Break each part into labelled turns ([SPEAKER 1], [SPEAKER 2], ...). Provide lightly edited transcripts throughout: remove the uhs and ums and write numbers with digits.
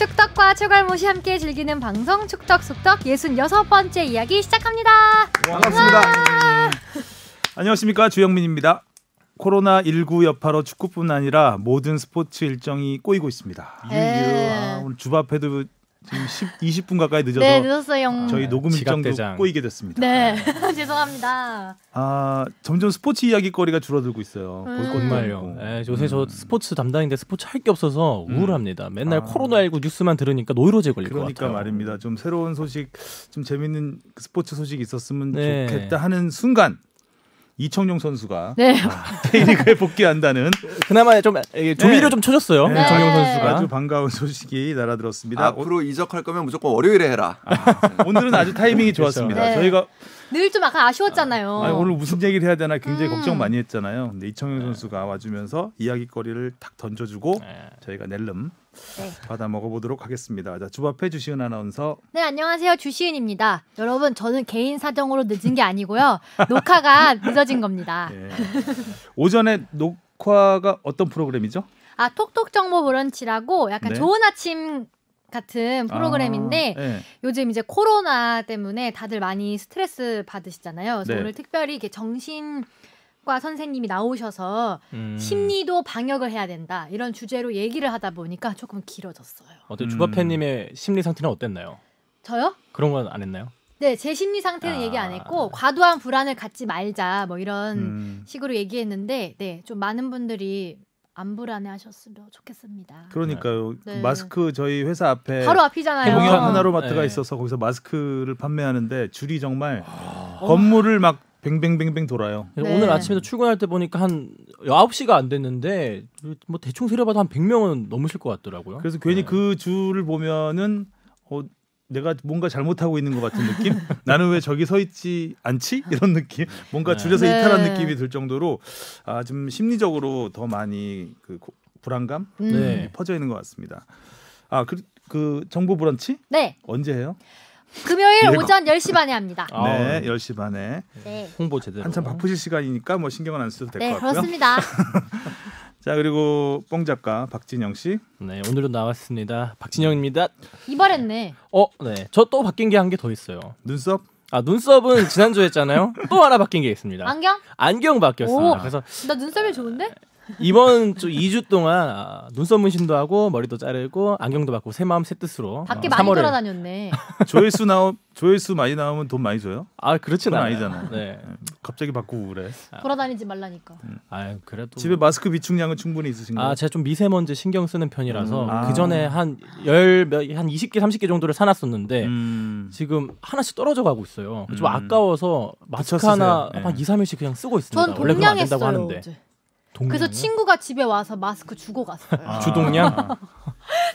[SPEAKER 1] 축덕과 초갈못이 함께 즐기는 방송 축덕 속덕 66번째 이야기 시작합니다.
[SPEAKER 2] 반갑습니다. 안녕하십니까, 주영민입니다. 코로나19 여파로 축구뿐 아니라 모든 스포츠 일정이 꼬이고 있습니다. 오늘 주바페도 지금 20분 가까이 늦어서
[SPEAKER 1] 네, 늦었어요.
[SPEAKER 2] 저희 녹음 일정도 꼬이게 됐습니다.
[SPEAKER 1] 네, 죄송합니다.
[SPEAKER 2] 점점 스포츠 이야기거리가 줄어들고 있어요. 볼 것도
[SPEAKER 3] 정말요. 요새 저 스포츠 담당인데 스포츠 할 게 없어서 우울합니다. 맨날 코로나19 뉴스만 들으니까 노이로제 걸릴 것 같아요.
[SPEAKER 2] 그러니까 말입니다. 좀 새로운 소식, 좀 재밌는 스포츠 소식이 있었으면
[SPEAKER 3] 네.
[SPEAKER 2] 좋겠다 하는 순간 이청용 선수가
[SPEAKER 1] 네.
[SPEAKER 2] K리그에 복귀한다는
[SPEAKER 3] 그나마 좀 조미료 좀 쳐줬어요.
[SPEAKER 2] 네.
[SPEAKER 3] 이청용 선수가.
[SPEAKER 2] 아주 반가운 소식이 날아들었습니다.
[SPEAKER 4] 앞으로 이적할 거면 무조건 월요일에 해라.
[SPEAKER 2] 오늘은 아주 타이밍이 좋았습니다.
[SPEAKER 1] 네.
[SPEAKER 2] 저희가
[SPEAKER 1] 늘 좀 약간 아쉬웠잖아요.
[SPEAKER 2] 오늘 무슨 얘기를 해야 되나 굉장히 걱정 많이 했잖아요. 근데 이청용 선수가 와주면서 이야기거리를 탁 던져주고 저희가 낼름 받아 먹어보도록 하겠습니다. 자, 주바페 주시은 아나운서.
[SPEAKER 1] 네, 안녕하세요. 주시은입니다. 여러분, 저는 개인 사정으로 늦은 게 아니고요. 녹화가 늦어진 겁니다.
[SPEAKER 2] 네. 오전에 녹화가 어떤 프로그램이죠?
[SPEAKER 1] 톡톡 정보 브런치라고 약간
[SPEAKER 2] 네. 좋은
[SPEAKER 1] 좋은 아침 같은 프로그램인데
[SPEAKER 2] 네.
[SPEAKER 1] 요즘 이제 코로나 때문에 다들 많이 스트레스 받으시잖아요. 그래서
[SPEAKER 2] 네.
[SPEAKER 1] 오늘 특별히 이렇게 정신과 선생님이 나오셔서 심리도 방역을 해야 된다 이런 주제로 얘기를 하다 보니까 조금 길어졌어요.
[SPEAKER 3] 어때 주바페님의 심리 상태는 어땠나요?
[SPEAKER 1] 저요?
[SPEAKER 3] 그런 건 안 했나요?
[SPEAKER 1] 네, 제 심리 상태는 얘기 안 했고 과도한 불안을 갖지 말자 뭐 이런 식으로 얘기했는데 좀 많은 분들이 안 불안해하셨으면 좋겠습니다.
[SPEAKER 2] 그러니까요.
[SPEAKER 1] 네.
[SPEAKER 2] 마스크 저희 회사 앞에
[SPEAKER 1] 바로 앞이잖아요.
[SPEAKER 2] 공영 하나로마트가
[SPEAKER 3] 네.
[SPEAKER 2] 있어서 거기서 마스크를 판매하는데 줄이 정말 건물을 막 뱅뱅뱅뱅 돌아요.
[SPEAKER 1] 네.
[SPEAKER 3] 오늘 아침에도 출근할 때 보니까 한 9시가 안 됐는데 뭐 대충 세려봐도 한 100명은 넘으실 것 같더라고요.
[SPEAKER 2] 그래서 괜히 그 줄을 보면은 내가 뭔가 잘못하고 있는 것 같은 느낌? 나는 왜 저기 서 있지 않지? 이런 느낌? 뭔가 줄에서
[SPEAKER 1] 네.
[SPEAKER 2] 이탈한 느낌이 들 정도로 좀 심리적으로 더 많이 그 불안감
[SPEAKER 3] 네.
[SPEAKER 2] 퍼져 있는 것 같습니다. 그 정보 브런치?
[SPEAKER 1] 네,
[SPEAKER 2] 언제 해요?
[SPEAKER 1] 금요일
[SPEAKER 2] 예.
[SPEAKER 1] 오전 10시 반에 합니다.
[SPEAKER 2] 네, 10시 반에.
[SPEAKER 1] 네,
[SPEAKER 3] 홍보 제대로.
[SPEAKER 2] 한참 바쁘실 시간이니까 뭐 신경은 안 써도 될 것
[SPEAKER 1] 네
[SPEAKER 2] 같고요.
[SPEAKER 1] 그렇습니다.
[SPEAKER 2] 자, 그리고 뽕 작가 박진영 씨.
[SPEAKER 3] 네, 오늘도 나왔습니다. 박진영입니다.
[SPEAKER 1] 이발했네.
[SPEAKER 3] 네. 저 또 바뀐 게 한 개 더 있어요.
[SPEAKER 2] 눈썹?
[SPEAKER 3] 눈썹은 지난주에 했잖아요. 또 하나 바뀐 게 있습니다.
[SPEAKER 1] 안경?
[SPEAKER 3] 바뀌었습니다.
[SPEAKER 1] 오.
[SPEAKER 3] 그래서
[SPEAKER 1] 나 눈썹이 좋은데?
[SPEAKER 3] 이번 주 2주 동안 눈썹 문신도 하고 머리도 자르고 안경도 받고 새 마음 새 뜻으로
[SPEAKER 1] 밖에 많이
[SPEAKER 3] 3월에
[SPEAKER 1] 돌아다녔네.
[SPEAKER 2] 조회수 많이 나오면 돈 많이 줘요?
[SPEAKER 3] 그렇진
[SPEAKER 2] 그건
[SPEAKER 3] 않아요.
[SPEAKER 2] 아니잖아요.
[SPEAKER 3] 네.
[SPEAKER 2] 갑자기 바꾸고 그래.
[SPEAKER 1] 돌아다니지 말라니까.
[SPEAKER 3] 그래도
[SPEAKER 2] 집에 마스크 비축량은 충분히 있으신가요?
[SPEAKER 3] 제가 좀 미세먼지 신경 쓰는 편이라서
[SPEAKER 2] 아.
[SPEAKER 3] 그 전에 한 20개 30개 정도를 사놨었는데 지금 하나씩 떨어져 가고 있어요. 좀 아까워서 마스크
[SPEAKER 2] 붙여
[SPEAKER 3] 하나
[SPEAKER 2] 쓰세요.
[SPEAKER 3] 한 2, 3일씩 그냥 쓰고 있습니다.
[SPEAKER 1] 전
[SPEAKER 3] 원래 그러면 안 된다고
[SPEAKER 1] 동냥했어요.
[SPEAKER 3] 하는데.
[SPEAKER 1] 어제.
[SPEAKER 3] 동냥이요?
[SPEAKER 1] 그래서 친구가 집에 와서 마스크 주고 갔어요.
[SPEAKER 3] 주동량?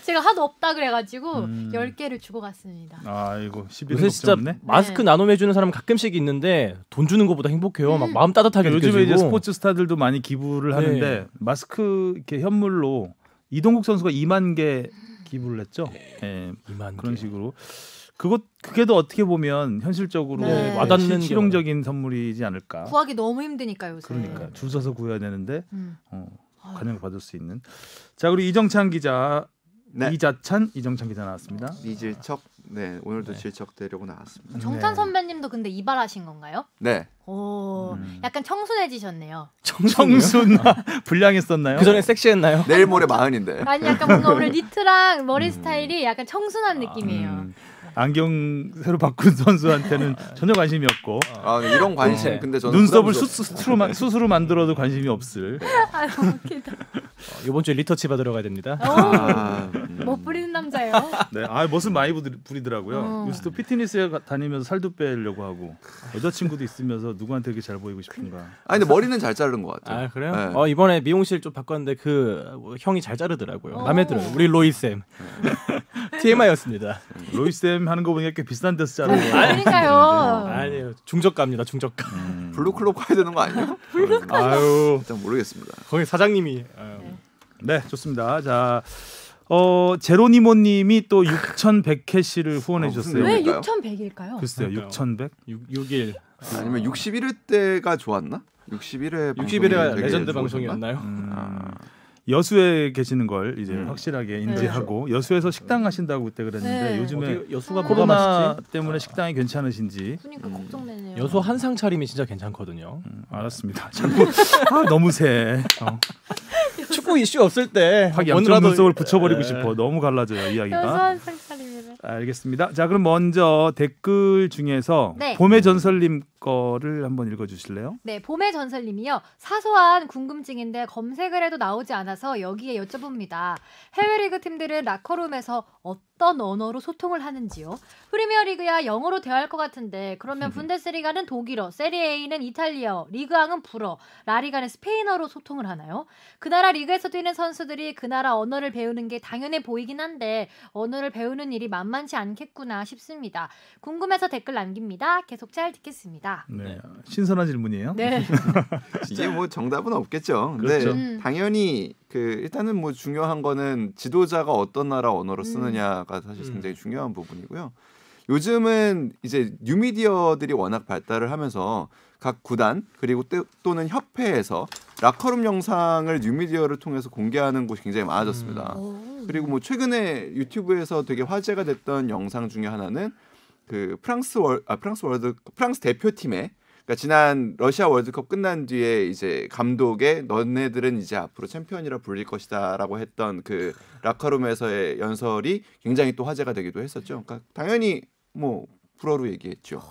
[SPEAKER 1] 제가 하도 없다 그래가지고 10개를 주고 갔습니다.
[SPEAKER 2] 이거 11일
[SPEAKER 3] 요새 진짜
[SPEAKER 2] 걱정없네.
[SPEAKER 3] 마스크 나눔해주는 사람 가끔씩 있는데 돈 주는 것보다 행복해요. 막 마음 따뜻하게
[SPEAKER 2] 요즘에
[SPEAKER 3] 느껴지고.
[SPEAKER 2] 이제 스포츠 스타들도 많이 기부를 하는데 마스크 이렇게 현물로 이동국 선수가 2만 개 기부를 했죠. 네.
[SPEAKER 3] 2만
[SPEAKER 2] 그런
[SPEAKER 3] 개.
[SPEAKER 2] 식으로. 그게 더 어떻게 보면 현실적으로
[SPEAKER 1] 네.
[SPEAKER 3] 와닿는
[SPEAKER 2] 실용적인 선물이지 않을까.
[SPEAKER 1] 구하기 너무 힘드니까 요새.
[SPEAKER 2] 그러니까 줄 서서 구해야 되는데
[SPEAKER 1] 음.
[SPEAKER 2] 관용을 받을 수 있는. 자, 우리 이정찬 기자,
[SPEAKER 4] 네.
[SPEAKER 2] 이정찬 기자 나왔습니다.
[SPEAKER 4] 이질척. 네, 오늘도 질척 되려고 나왔습니다.
[SPEAKER 1] 정찬 선배님도 근데 이발하신 건가요?
[SPEAKER 4] 네.
[SPEAKER 1] 오, 약간 청순해지셨네요.
[SPEAKER 2] 청순 불량했었나요?
[SPEAKER 3] 그 전에 섹시했나요?
[SPEAKER 4] 내일 모레 40인데.
[SPEAKER 1] 아니 약간 뭔가 오늘 니트랑 머리 스타일이 약간 청순한 느낌이에요.
[SPEAKER 2] 안경 새로 바꾼 선수한테는 전혀 관심이 없고
[SPEAKER 4] 네, 이런 관심
[SPEAKER 3] 네.
[SPEAKER 4] 근데 저는
[SPEAKER 2] 눈썹을
[SPEAKER 4] 부담스럽-
[SPEAKER 2] 스스로 만들어도 관심이 없을.
[SPEAKER 1] 아유 웃기다.
[SPEAKER 3] 이번 주에 리터치 받으러 가야 됩니다.
[SPEAKER 1] 못 부리는 남자예요.
[SPEAKER 2] 네, 멋은 많이 부리더라고요. 요새 또 피트니스에 다니면서 살도 빼려고 하고 여자친구도 있으면서 누구한테 이렇게 잘 보이고 싶은가.
[SPEAKER 4] 근데 머리는 잘 자른 것 같아요.
[SPEAKER 3] 그래요?
[SPEAKER 4] 네.
[SPEAKER 3] 이번에 미용실 좀 바꿨는데 형이 잘 자르더라고요. 마음에 들어요. 우리 로이 쌤. TMI였습니다.
[SPEAKER 2] 로이 쌤 하는 거 보니까 꽤 비싼 데서 자르고.
[SPEAKER 1] 그러니까요.
[SPEAKER 3] 아니에요. 중저가입니다. 중저가.
[SPEAKER 4] 블루클럽 가야 되는 거 아니에요?
[SPEAKER 2] 아유,
[SPEAKER 4] 일단 모르겠습니다.
[SPEAKER 3] 거기 사장님이.
[SPEAKER 2] 네, 좋습니다. 자, 제로니모님이 또 6,100캐시를 후원해 주셨어요.
[SPEAKER 1] 왜
[SPEAKER 4] 그러니까요?
[SPEAKER 1] 6,100일까요?
[SPEAKER 2] 글쎄요, 6,100?
[SPEAKER 3] 6일.
[SPEAKER 4] 아니면 61회 때가 좋았나? 61회
[SPEAKER 3] 60일에 레전드 방송이었나요?
[SPEAKER 2] 여수에 계시는 걸 이제 확실하게 인지하고 여수에서 식당 하신다고 그때 그랬는데 요즘에
[SPEAKER 3] 여수가
[SPEAKER 2] 코로나 때문에 식당이 괜찮으신지.
[SPEAKER 1] 그러니까 걱정되네요.
[SPEAKER 3] 여수 한상 차림이 진짜 괜찮거든요.
[SPEAKER 2] 알았습니다. 자꾸 너무 세.
[SPEAKER 3] 축구 이슈 없을 때
[SPEAKER 2] 확 양쪽 눈썹을 붙여버리고 싶어. 너무 갈라져요 이야기가.
[SPEAKER 1] 여수 한상 차림이래.
[SPEAKER 2] 알겠습니다. 자 그럼 먼저 댓글 중에서 봄의 전설님 거를 한번 읽어주실래요?
[SPEAKER 1] 네, 봄의 전설님이요. 사소한 궁금증인데 검색을 해도 나오지 않아서 여기에 여쭤봅니다. 해외리그 팀들은 라커룸에서 어떤 언어로 소통을 하는지요? 프리미어리그야 영어로 대화할 것 같은데 그러면 분데스리가는 독일어, 세리에A는 이탈리아어, 리그앙은 불어, 라리가는 스페인어로 소통을 하나요? 그 나라 리그에서 뛰는 선수들이 그 나라 언어를 배우는 게 당연해 보이긴 한데 언어를 배우는 일이 만만치 않겠구나 싶습니다. 궁금해서 댓글 남깁니다. 계속 잘 듣겠습니다.
[SPEAKER 2] 네, 신선한 질문이에요.
[SPEAKER 1] 네.
[SPEAKER 4] 이게 뭐 정답은 없겠죠. 근데
[SPEAKER 2] 그렇죠.
[SPEAKER 4] 당연히 일단은 뭐 중요한 거는 지도자가 어떤 나라 언어로 쓰느냐가 사실 굉장히 중요한 부분이고요. 요즘은 이제 뉴미디어들이 워낙 발달을 하면서 각 구단 그리고 또는 협회에서 라커룸 영상을 뉴미디어를 통해서 공개하는 곳이 굉장히 많아졌습니다. 그리고 뭐 최근에 유튜브에서 되게 화제가 됐던 영상 중에 하나는 프랑스 대표팀의 그러니까 지난 러시아 월드컵 끝난 뒤에 이제 감독의 너네들은 이제 앞으로 챔피언이라 불릴 것이다라고 했던 그 라커룸에서의 연설이 굉장히 또 화제가 되기도 했었죠. 그러니까 당연히 뭐 불어로 얘기했죠.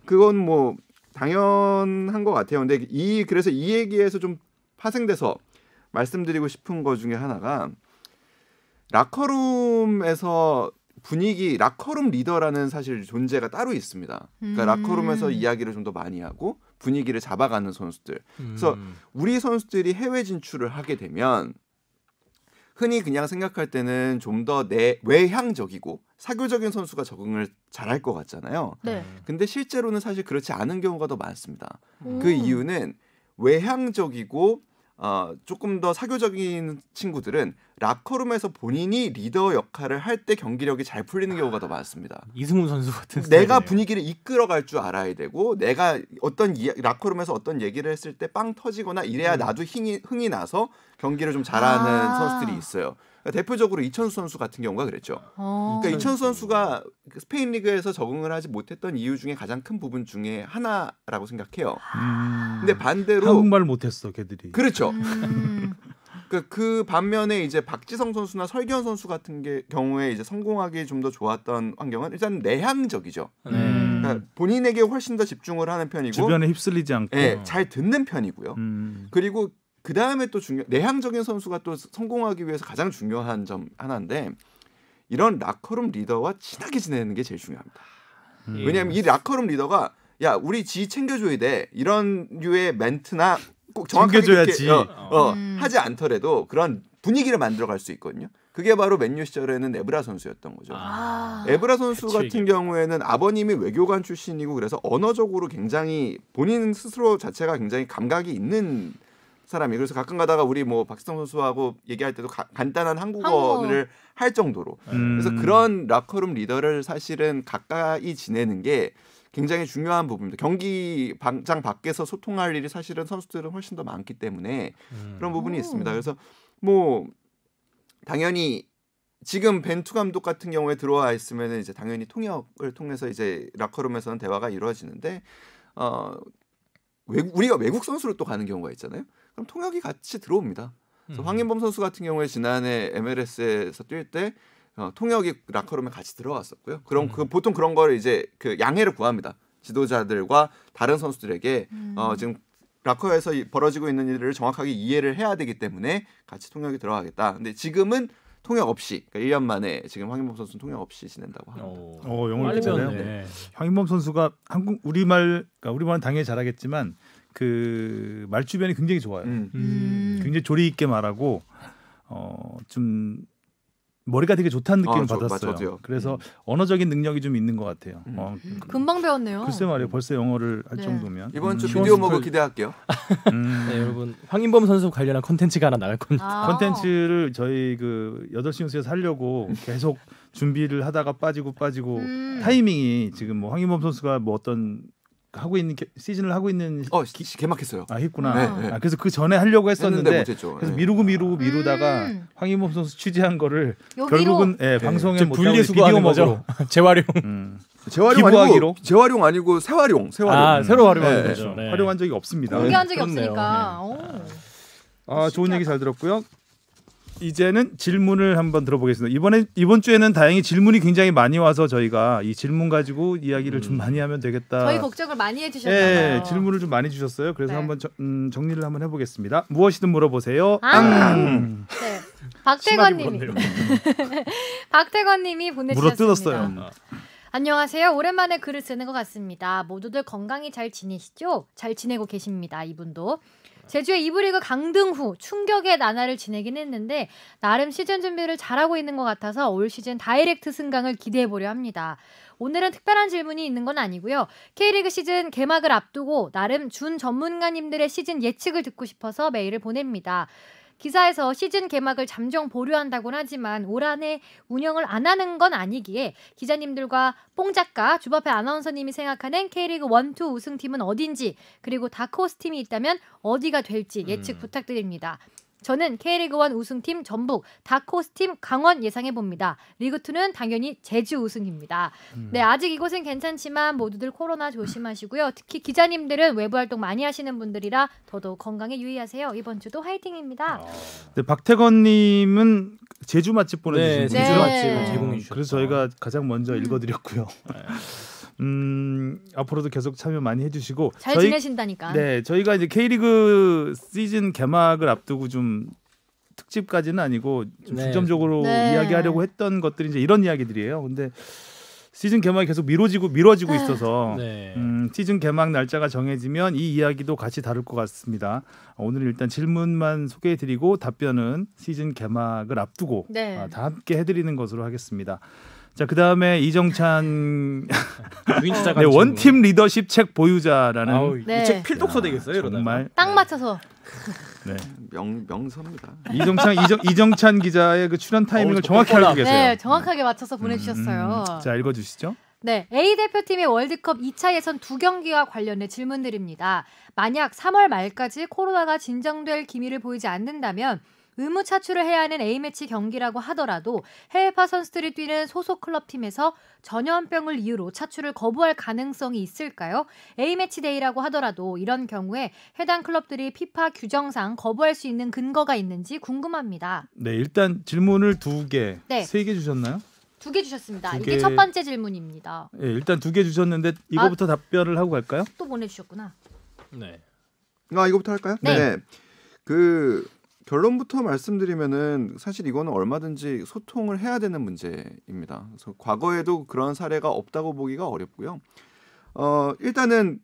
[SPEAKER 4] 그건 뭐 당연한 것 같아요. 근데 그래서 이 얘기에서 좀 파생돼서 말씀드리고 싶은 것 중에 하나가 라커룸에서 분위기 라커룸 리더라는 사실 존재가 따로 있습니다. 그러니까 라커룸에서 이야기를 좀 더 많이 하고 분위기를 잡아가는 선수들. 그래서 우리 선수들이 해외 진출을 하게 되면 흔히 그냥 생각할 때는 좀 더 외향적이고 사교적인 선수가 적응을 잘할 것 같잖아요.
[SPEAKER 1] 네.
[SPEAKER 4] 근데 실제로는 사실 그렇지 않은 경우가 더 많습니다. 그 이유는 외향적이고 조금 더 사교적인 친구들은 라커룸에서 본인이 리더 역할을 할 때 경기력이 잘 풀리는 경우가 더 많습니다.
[SPEAKER 3] 이승훈 선수 같은
[SPEAKER 4] 내가
[SPEAKER 3] 스타일이네요.
[SPEAKER 4] 분위기를 이끌어갈 줄 알아야 되고 내가 라커룸에서 어떤 얘기를 했을 때 빵 터지거나 이래야 나도 흥이 나서 경기를 좀 잘하는 선수들이 있어요. 그러니까 대표적으로 이천수 선수 같은 경우가 그랬죠. 그러니까 이천수 선수가 스페인 리그에서 적응을 하지 못했던 이유 중에 가장 큰 부분 중에 하나라고 생각해요. 근데 반대로
[SPEAKER 2] 한국말 못했어 걔들이.
[SPEAKER 4] 그렇죠. 그 반면에 이제 박지성 선수나 설기현 선수 같은 경우에 이제 성공하기 좀 더 좋았던 환경은 일단 내향적이죠. 그러니까 본인에게 훨씬 더 집중을 하는 편이고
[SPEAKER 2] 주변에 휩쓸리지 않고
[SPEAKER 4] 잘 듣는 편이고요. 그리고 그 다음에 또 내향적인 선수가 또 성공하기 위해서 가장 중요한 점 하나인데 이런 라커룸 리더와 친하게 지내는 게 제일 중요합니다. 왜냐하면 이 라커룸 리더가 야 우리 지 챙겨줘야 돼 이런 류의 멘트나 꼭 정확하게
[SPEAKER 2] 챙겨줘야지.
[SPEAKER 4] 하지 않더라도 그런 분위기를 만들어갈 수 있거든요. 그게 바로 맨유 시절에는 에브라 선수였던 거죠. 에브라 선수 같은 경우에는 아버님이 외교관 출신이고 그래서 언어적으로 굉장히 본인 스스로 자체가 굉장히 감각이 있는 사람이 그래서 가끔 가다가 우리 뭐 박지성 선수하고 얘기할 때도 간단한 한국어를 할 정도로 그래서 그런 라커룸 리더를 사실은 가까이 지내는 게 굉장히 중요한 부분입니다. 경기장 밖에서 소통할 일이 사실은 선수들은 훨씬 더 많기 때문에 그런 부분이 있습니다. 그래서 뭐 당연히 지금 벤투 감독 같은 경우에 들어와 있으면 이제 당연히 통역을 통해서 이제 라커룸에서는 대화가 이루어지는데 우리가 외국 선수로 또 가는 경우가 있잖아요. 그럼 통역이 같이 들어옵니다. 그래서 황인범 선수 같은 경우에 지난해 MLS에서 뛸 때 통역이 라커룸에 같이 들어갔었고요. 그럼 보통 그런 거를 이제 양해를 구합니다. 지도자들과 다른 선수들에게 지금 라커에서 벌어지고 있는 일을 정확하게 이해를 해야 되기 때문에 같이 통역이 들어가겠다. 근데 지금은 통역 없이 그러니까 1년 만에 지금 황인범 선수는 통역 없이 지낸다고 합니다.
[SPEAKER 2] 영어를 잘해요. 황인범 선수가 우리말은 당연히 잘하겠지만 그 말 주변이 굉장히 좋아요. 굉장히 조리 있게 말하고 좀 머리가 되게 좋다는 느낌을 받았어요.
[SPEAKER 4] 맞아요.
[SPEAKER 2] 그래서 언어적인 능력이 좀 있는 것 같아요.
[SPEAKER 1] 금방 배웠네요.
[SPEAKER 2] 글쎄 말이에요. 벌써 영어를 할 정도면.
[SPEAKER 4] 이번 주 비디오 먹을 기대할게요.
[SPEAKER 3] 네, 여러분 황인범 선수 관련한 콘텐츠가 하나 나갈 겁니다.
[SPEAKER 2] 콘텐츠를 저희 8시 뉴스에서 하려고 계속 준비를 하다가 빠지고 타이밍이 지금 뭐 황인범 선수가 뭐 어떤 하고 있는 시즌을 하고 있는
[SPEAKER 4] 개막했어요.
[SPEAKER 2] 했구나.
[SPEAKER 4] 네.
[SPEAKER 2] 그래서 그 전에 하려고 했었는데
[SPEAKER 4] 못했죠.
[SPEAKER 2] 그래서 미루다가 황희범 선수 취재한 거를
[SPEAKER 1] 여기로?
[SPEAKER 2] 결국은 방송에 못
[SPEAKER 3] 분리수거하는 거죠. 재활용.
[SPEAKER 4] 재활용 아니고 새활용.
[SPEAKER 3] 새로 활용하는 거죠. 네.
[SPEAKER 2] 활용한 적이 없습니다.
[SPEAKER 1] 공개한 적이 없으니까.
[SPEAKER 2] 좋은 얘기 잘 들었고요. 이제는 질문을 한번 들어보겠습니다. 이번 주에는 다행히 질문이 굉장히 많이 와서 저희가 이 질문 가지고 이야기를 좀 많이 하면 되겠다.
[SPEAKER 1] 저희 걱정을 많이 해주셨잖아요.
[SPEAKER 2] 네, 질문을 좀 많이 주셨어요. 그래서 한번 정리를 한번 해보겠습니다. 무엇이든 물어보세요.
[SPEAKER 1] 네, 박태건님이 보내주셨습니다.
[SPEAKER 2] 물어뜯었어요.
[SPEAKER 1] 안녕하세요. 오랜만에 글을 쓰는 것 같습니다. 모두들 건강히 잘 지내시죠? 잘 지내고 계십니다. 이분도. 제주의 2부 리그 강등 후 충격의 나날을 지내긴 했는데 나름 시즌 준비를 잘하고 있는 것 같아서 올 시즌 다이렉트 승강을 기대해보려 합니다. 오늘은 특별한 질문이 있는 건 아니고요. K리그 시즌 개막을 앞두고 나름 준 전문가님들의 시즌 예측을 듣고 싶어서 메일을 보냅니다. 기사에서 시즌 개막을 잠정 보류한다고는 하지만 올 한해 운영을 안 하는 건 아니기에 기자님들과 뽕작가, 주바페 아나운서님이 생각하는 K리그 1, 2 우승팀은 어딘지 그리고 다크호스 팀이 있다면 어디가 될지 예측 부탁드립니다. 저는 K리그 1 우승팀 전북, 다크호스 팀 강원 예상해봅니다. 리그2는 당연히 제주 우승입니다. 네, 아직 이곳은 괜찮지만 모두들 코로나 조심하시고요. 특히 기자님들은 외부 활동 많이 하시는 분들이라 더더욱 건강에 유의하세요. 이번 주도 화이팅입니다.
[SPEAKER 2] 네, 박태건님은 제주 맛집 보내주신
[SPEAKER 3] 제주 맛집을 제공해 주셨어요.
[SPEAKER 2] 그래서 저희가 가장 먼저 읽어드렸고요. 앞으로도 계속 참여 많이 해주시고
[SPEAKER 1] 잘 지내신다니까.
[SPEAKER 2] 네, 저희가 이제 K리그 시즌 개막을 앞두고 좀 특집까지는 아니고 좀 중점적으로 이야기하려고 했던 것들이 이제 이런 이야기들이에요. 근데 시즌 개막이 계속 미뤄지고 있어서 시즌 개막 날짜가 정해지면 이 이야기도 같이 다룰 것 같습니다. 오늘은 일단 질문만 소개해드리고 답변은 시즌 개막을 앞두고 다 함께 해드리는 것으로 하겠습니다. 자, 그다음에 이정찬 원팀 리더십 책 보유자라는
[SPEAKER 3] 이 책 필독서 되겠어요.
[SPEAKER 2] 정말
[SPEAKER 1] 딱 맞춰서
[SPEAKER 4] 명서입니다.
[SPEAKER 2] 이정찬 기자의 그 출연 타이밍을 정확히 알고 계세요.
[SPEAKER 1] 네, 정확하게 맞춰서 보내주셨어요.
[SPEAKER 2] 자, 읽어주시죠.
[SPEAKER 1] 네, A 대표팀의 월드컵 2차 예선 2경기와 관련해 질문드립니다. 만약 3월 말까지 코로나가 진정될 기미를 보이지 않는다면 의무 차출을 해야 하는 A매치 경기라고 하더라도 해외파 선수들이 뛰는 소속 클럽팀에서 전염병을 이유로 차출을 거부할 가능성이 있을까요? A매치 데이라고 하더라도 이런 경우에 해당 클럽들이 피파 규정상 거부할 수 있는 근거가 있는지 궁금합니다.
[SPEAKER 2] 네, 일단 질문을 2개, 3개 주셨나요?
[SPEAKER 1] 2개 주셨습니다. 이게 첫 번째 질문입니다.
[SPEAKER 2] 네, 일단 2개 주셨는데 이거부터 답변을 하고 갈까요?
[SPEAKER 1] 또 보내주셨구나.
[SPEAKER 3] 네.
[SPEAKER 4] 이거부터 할까요? 네. 결론부터 말씀드리면은 사실 이거는 얼마든지 소통을 해야 되는 문제입니다. 그래서 과거에도 그런 사례가 없다고 보기가 어렵고요. 일단은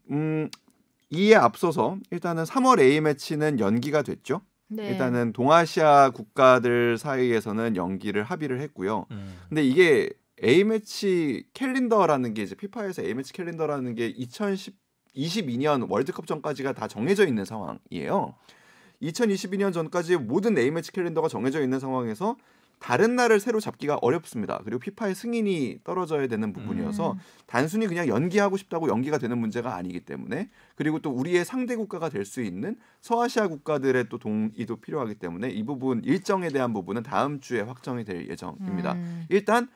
[SPEAKER 4] 이에 앞서서 일단은 3월 A 매치는 연기가 됐죠. 일단은 동아시아 국가들 사이에서는 연기를 합의를 했고요. 근데 이게 A 매치 캘린더라는 게 이제 피파에서 A 매치 캘린더라는 게 2022년 월드컵 전까지가 다 정해져 있는 상황이에요. 2022년 전까지 모든 A매치 캘린더가 정해져 있는 상황에서 다른 날을 새로 잡기가 어렵습니다. 그리고 피파의 승인이 떨어져야 되는 부분이어서 단순히 그냥 연기하고 싶다고 연기가 되는 문제가 아니기 때문에 그리고 또 우리의 상대 국가가 될 수 있는 서아시아 국가들의 또 동의도 필요하기 때문에 이 부분 일정에 대한 부분은 다음 주에 확정이 될 예정입니다. 일단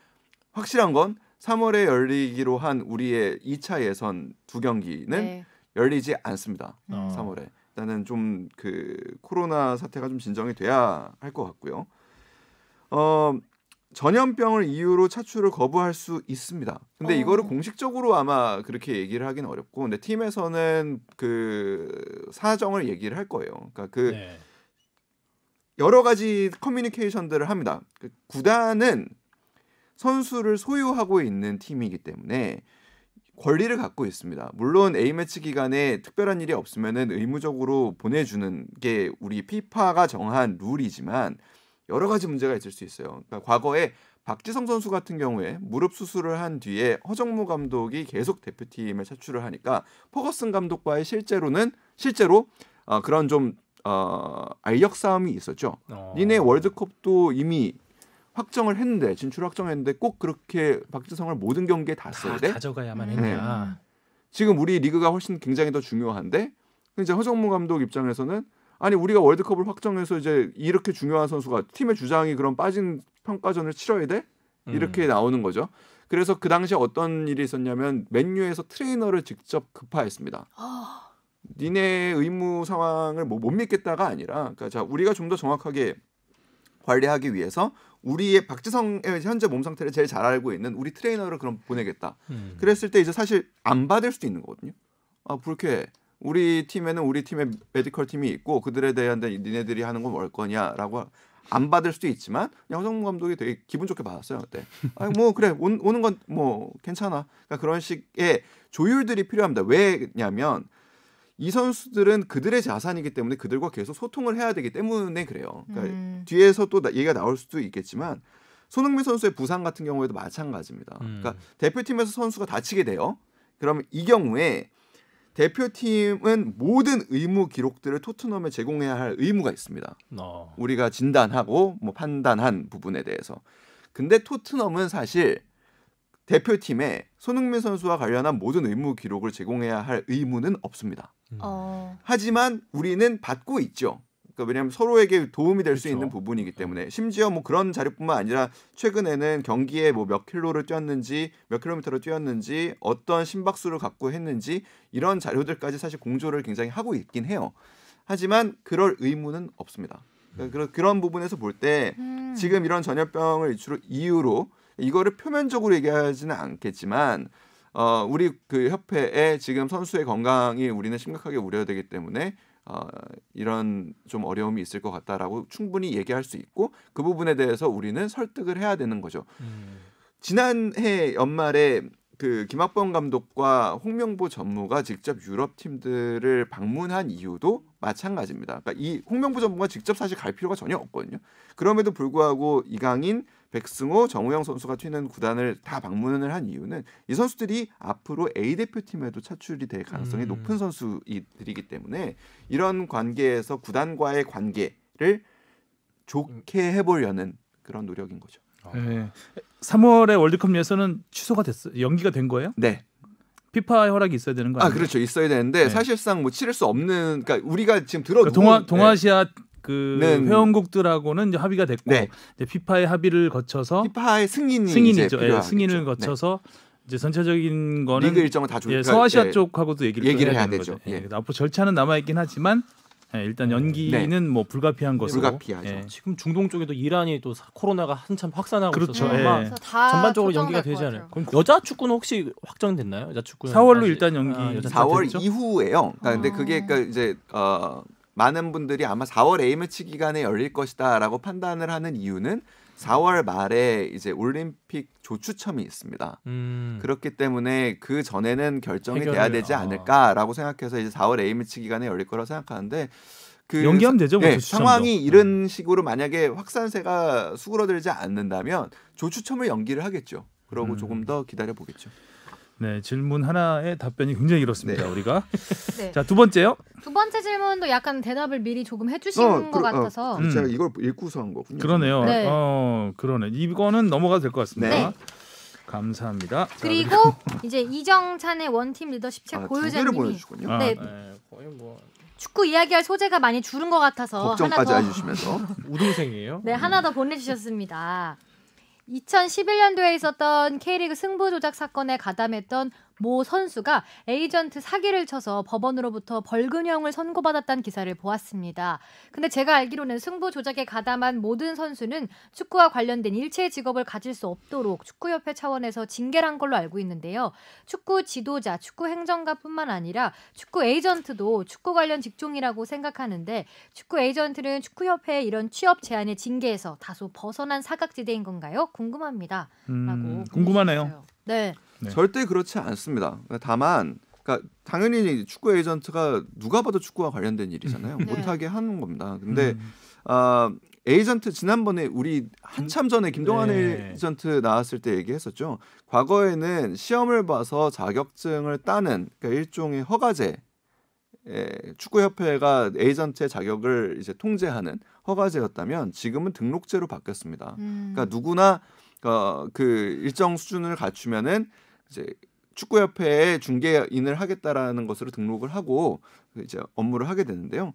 [SPEAKER 4] 확실한 건 3월에 열리기로 한 우리의 2차 예선 2경기는 열리지 않습니다. 3월에. 일단은 좀 그 코로나 사태가 좀 진정이 돼야 할 것 같고요. 전염병을 이유로 차출을 거부할 수 있습니다. 근데 이거를 공식적으로 아마 그렇게 얘기를 하기는 어렵고, 근데 팀에서는 그 사정을 얘기를 할 거예요. 그러니까 여러 가지 커뮤니케이션들을 합니다. 그 구단은 선수를 소유하고 있는 팀이기 때문에 권리를 갖고 있습니다. 물론 A매치 기간에 특별한 일이 없으면은 의무적으로 보내주는 게 우리 피파가 정한 룰이지만 여러 가지 문제가 있을 수 있어요. 그러니까 과거에 박지성 선수 같은 경우에 무릎 수술을 한 뒤에 허정무 감독이 계속 대표팀에 차출을 하니까 퍼거슨 감독과의 실제로 그런 좀 알력 싸움이 있었죠. 니네 월드컵도 이미 확정을 했는데 진출 확정했는데 꼭 그렇게 박지성을 모든 경기에 다 써야 돼?
[SPEAKER 3] 가져가야만 했냐.
[SPEAKER 4] 지금 우리 리그가 훨씬 굉장히 더 중요한데 이제 허정무 감독 입장에서는 아니 우리가 월드컵을 확정해서 이제 이렇게 중요한 선수가 팀의 주장이 그런 빠진 평가전을 치러야 돼? 이렇게 나오는 거죠. 그래서 그 당시에 어떤 일이 있었냐면 맨유에서 트레이너를 직접 급파했습니다. 니네 의무 상황을 못 믿겠다가 아니라 그러니까 자 우리가 좀 더 정확하게 관리하기 위해서 우리의 박지성의 현재 몸 상태를 제일 잘 알고 있는 우리 트레이너를 그럼 보내겠다. 그랬을 때 이제 사실 안 받을 수도 있는 거거든요. 아 그렇게 우리 팀에는 우리 팀의 메디컬 팀이 있고 그들에 대한 니네들이 하는 건 뭘 거냐라고 안 받을 수도 있지만 그냥 허정무 감독이 되게 기분 좋게 받았어요 그때. 아니 뭐 그래 오는 건 뭐 괜찮아. 그러니까 그런 식의 조율들이 필요합니다. 왜냐면 이 선수들은 그들의 자산이기 때문에 그들과 계속 소통을 해야 되기 때문에 그래요. 그러니까 뒤에서 또 얘기가 나올 수도 있겠지만 손흥민 선수의 부상 같은 경우에도 마찬가지입니다. 그러니까 대표팀에서 선수가 다치게 돼요. 그러면 이 경우에 대표팀은 모든 의무 기록들을 토트넘에 제공해야 할 의무가 있습니다. 우리가 진단하고 뭐 판단한 부분에 대해서. 근데 토트넘은 사실 대표팀에 손흥민 선수와 관련한 모든 의무 기록을 제공해야 할 의무는 없습니다. 하지만 우리는 받고 있죠. 그러니까 왜냐하면 서로에게 도움이 될 수 있는 부분이기 때문에 심지어 뭐 그런 자료뿐만 아니라 최근에는 경기에 뭐 몇 킬로를 뛰었는지 몇 킬로미터를 뛰었는지 어떤 심박수를 갖고 했는지 이런 자료들까지 사실 공조를 굉장히 하고 있긴 해요. 하지만 그럴 의무는 없습니다. 그러니까 그런 부분에서 볼 때 지금 이런 전염병을 이유로 이거를 표면적으로 얘기하지는 않겠지만 우리 그 협회에 지금 선수의 건강이 우리는 심각하게 우려되기 때문에 이런 좀 어려움이 있을 것 같다라고 충분히 얘기할 수 있고 그 부분에 대해서 우리는 설득을 해야 되는 거죠. 지난해 연말에 그 김학범 감독과 홍명보 전무가 직접 유럽 팀들을 방문한 이유도 마찬가지입니다. 그러니까 이 홍명보 전무가 직접 사실 갈 필요가 전혀 없거든요. 그럼에도 불구하고 이강인, 백승호, 정우영 선수가 튀는 구단을 다 방문을 한 이유는 이 선수들이 앞으로 A 대표팀에도 차출이 될 가능성이 높은 선수들이기 때문에 이런 관계에서 구단과의 관계를 좋게 해보려는 그런 노력인 거죠.
[SPEAKER 2] 네. 3월에 월드컵 예선은 취소가 됐어요. 연기가 된 거예요?
[SPEAKER 4] 네.
[SPEAKER 2] 피파 허락이 있어야 되는 거 아니에요?
[SPEAKER 4] 그렇죠. 있어야 되는데
[SPEAKER 2] 네.
[SPEAKER 4] 사실상 뭐 치를 수 없는 그러니까 우리가 지금 들어
[SPEAKER 2] 동아시아 그 회원국들하고는 이제 합의가 됐고 이제 피파의 합의를 거쳐서
[SPEAKER 4] 피파의
[SPEAKER 2] 승인이죠. 승인을 거쳐서 이제 전체적인 거는
[SPEAKER 4] 리그 일정을 다
[SPEAKER 2] 서아시아 쪽하고도 얘기를 해야
[SPEAKER 4] 되죠.
[SPEAKER 2] 앞으로 절차는 남아 있긴 하지만 일단 연기는 뭐 불가피한 것으로.
[SPEAKER 4] 불가피하죠.
[SPEAKER 3] 지금 중동 쪽에도 이란이 또 코로나가 한참 확산하고
[SPEAKER 2] 그렇죠.
[SPEAKER 3] 있어서 아마 전반적으로 연기가 되지 않아요. 그럼 여자 축구는 혹시 확정됐나요? 여자 축구는
[SPEAKER 2] 4월로 일단 연기.
[SPEAKER 4] 4월
[SPEAKER 2] 됐죠?
[SPEAKER 4] 이후에요. 근데 그게 그러니까 이제 많은 분들이 아마 4월 A매치 기간에 열릴 것이다라고 판단을 하는 이유는 4월 말에 이제 올림픽 조추첨이 있습니다. 그렇기 때문에 그 전에는 결정이 돼야 되지 않을까라고 생각해서 이제 4월 A매치 기간에 열릴 거라고 생각하는데 그
[SPEAKER 2] 연기하면 되죠. 뭐
[SPEAKER 4] 상황이 이런 식으로 만약에 확산세가 수그러들지 않는다면 조추첨을 연기를 하겠죠. 그러고 조금 더 기다려 보겠죠.
[SPEAKER 2] 네, 질문 하나에 답변이 굉장히 길었습니다. 우리가.
[SPEAKER 1] 네.
[SPEAKER 2] 자, 두 번째요.
[SPEAKER 1] 두 번째 질문도 약간 대답을 미리 조금 해주신 것 같아서.
[SPEAKER 4] 제가 이걸 읽고서 한 거군요.
[SPEAKER 2] 그러네요.
[SPEAKER 1] 네.
[SPEAKER 2] 그러네. 이거는 넘어가도 될 것 같습니다.
[SPEAKER 1] 네.
[SPEAKER 2] 감사합니다.
[SPEAKER 1] 그리고 이제 이정찬의 원팀 리더십 책 보유자님이
[SPEAKER 4] 보내주군요.
[SPEAKER 1] 네.
[SPEAKER 3] 거의 뭐
[SPEAKER 1] 축구 이야기할 소재가 많이 줄은 것 같아서
[SPEAKER 4] 걱정까지
[SPEAKER 1] 하나 더
[SPEAKER 4] 해주시면서
[SPEAKER 3] 우등생이에요.
[SPEAKER 1] 네, 하나 더 보내주셨습니다. 2011년도에 있었던 K리그 승부 조작 사건에 가담했던 모 선수가 에이전트 사기를 쳐서 법원으로부터 벌금형을 선고받았다는 기사를 보았습니다. 근데 제가 알기로는 승부 조작에 가담한 모든 선수는 축구와 관련된 일체의 직업을 가질 수 없도록 축구협회 차원에서 징계를 한 걸로 알고 있는데요. 축구 지도자, 축구 행정가뿐만 아니라 축구 에이전트도 축구 관련 직종이라고 생각하는데 축구 에이전트는 축구협회의 이런 취업 제한의 징계에서 다소 벗어난 사각지대인 건가요? 궁금합니다. 라고
[SPEAKER 2] 궁금하네요.
[SPEAKER 1] 네.
[SPEAKER 4] 절대 그렇지 않습니다. 다만 그러니까 당연히 축구 에이전트가 누가 봐도 축구와 관련된 일이잖아요. 못하게 하는 겁니다. 근데 에이전트 지난번에 우리 한참 전에 김동완 에이전트 나왔을 때 얘기했었죠. 과거에는 시험을 봐서 자격증을 따는 그러니까 일종의 허가제 축구협회가 에이전트의 자격을 이제 통제하는 허가제였다면 지금은 등록제로 바뀌었습니다. 그러니까 누구나 그 일정 수준을 갖추면은 이제 축구협회에 중개인을 하겠다라는 것으로 등록을 하고 이제 업무를 하게 되는데요.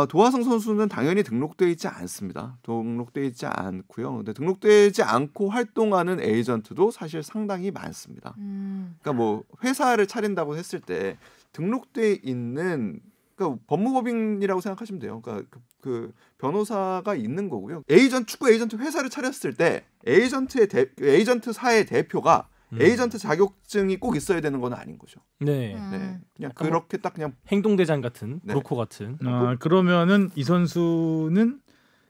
[SPEAKER 4] 도하성 선수는 당연히 등록되어 있지 않습니다. 등록되어 있지 않고요. 근데 등록되지 않고 활동하는 에이전트도 사실 상당히 많습니다. 그러니까 뭐 회사를 차린다고 했을 때 등록되어 있는 그러니까 법무법인이라고 생각하시면 돼요. 그러니까 그 변호사가 있는 거고요. 축구 에이전트 회사를 차렸을 때 에이전트사의 대표가 에이전트 자격증이 꼭 있어야 되는 건 아닌 거죠.
[SPEAKER 3] 네.
[SPEAKER 4] 네. 그냥 그렇게 딱 그냥
[SPEAKER 3] 행동대장 같은
[SPEAKER 4] 네.
[SPEAKER 3] 브로커 같은.
[SPEAKER 2] 그러면은 이 선수는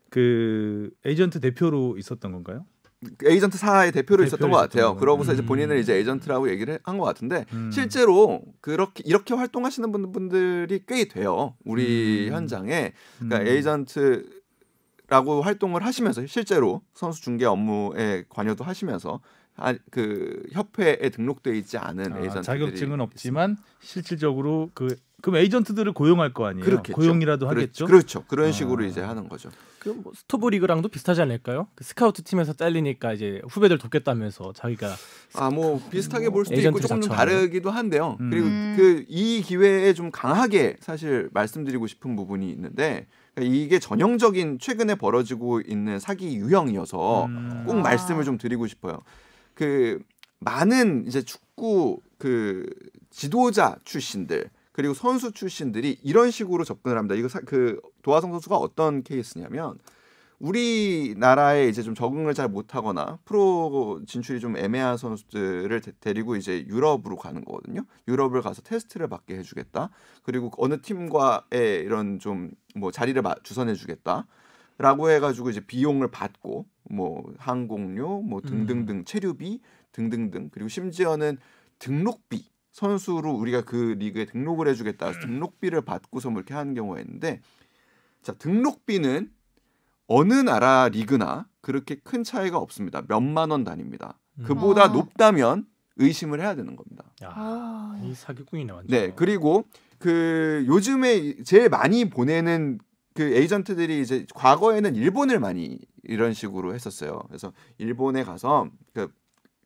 [SPEAKER 2] 그 에이전트 대표로 있었던 건가요?
[SPEAKER 4] 에이전트사의 대표로 있었던 것 같아요.
[SPEAKER 2] 있었던
[SPEAKER 4] 그러고서 이제 본인을 이제 에이전트라고 얘기를 한 것 같은데 실제로 이렇게 활동하시는 분들이 꽤 돼요. 우리 현장에 그러니까 에이전트라고 활동을 하시면서 실제로 선수 중개 업무에 관여도 하시면서 그 협회에 등록되어 있지 않은 에이전트들이
[SPEAKER 2] 자격증은 없지만 실질적으로 그럼 에이전트들을 고용할 거 아니에요?
[SPEAKER 4] 그렇겠죠.
[SPEAKER 2] 고용이라도 하겠죠.
[SPEAKER 4] 그렇죠. 그런 식으로 이제 하는 거죠.
[SPEAKER 3] 뭐 스토브 리그랑도 비슷하지 않을까요? 그 스카우트 팀에서 잘리니까 이제 후배들 돕겠다면서 자기가
[SPEAKER 4] 뭐 비슷하게 볼 수도 있고 조금 좀
[SPEAKER 3] 자처럼.
[SPEAKER 4] 다르기도 한데요. 그리고 이 기회에 좀 강하게 사실 말씀드리고 싶은 부분이 있는데 이게 전형적인 최근에 벌어지고 있는 사기 유형이어서 꼭 말씀을 좀 드리고 싶어요. 그 많은 이제 축구 그 지도자 출신들 그리고 선수 출신들이 이런 식으로 접근을 합니다. 이거 그 도하성 선수가 어떤 케이스냐면 우리나라에 이제 좀 적응을 잘 못하거나 프로 진출이 좀 애매한 선수들을 데리고 이제 유럽으로 가는 거거든요. 유럽을 가서 테스트를 받게 해주겠다. 그리고 어느 팀과의 이런 좀 뭐 자리를 주선해주겠다라고 해가지고 이제 비용을 받고 뭐 항공료 뭐 등등등 체류비 등등등 그리고 심지어는 등록비 선수로 우리가 그 리그에 등록을 해주겠다 등록비를 받고서 뭐 이렇게 하는 경우가 있는데 자 등록비는 어느 나라 리그나 그렇게 큰 차이가 없습니다. 몇만 원 단위입니다. 그보다 높다면 의심을 해야 되는 겁니다.
[SPEAKER 3] 이 사기꾼이네 완전.
[SPEAKER 4] 네 그리고 그 요즘에 제일 많이 보내는 그 에이전트들이 이제 과거에는 일본을 많이 이런 식으로 했었어요. 그래서 일본에 가서 그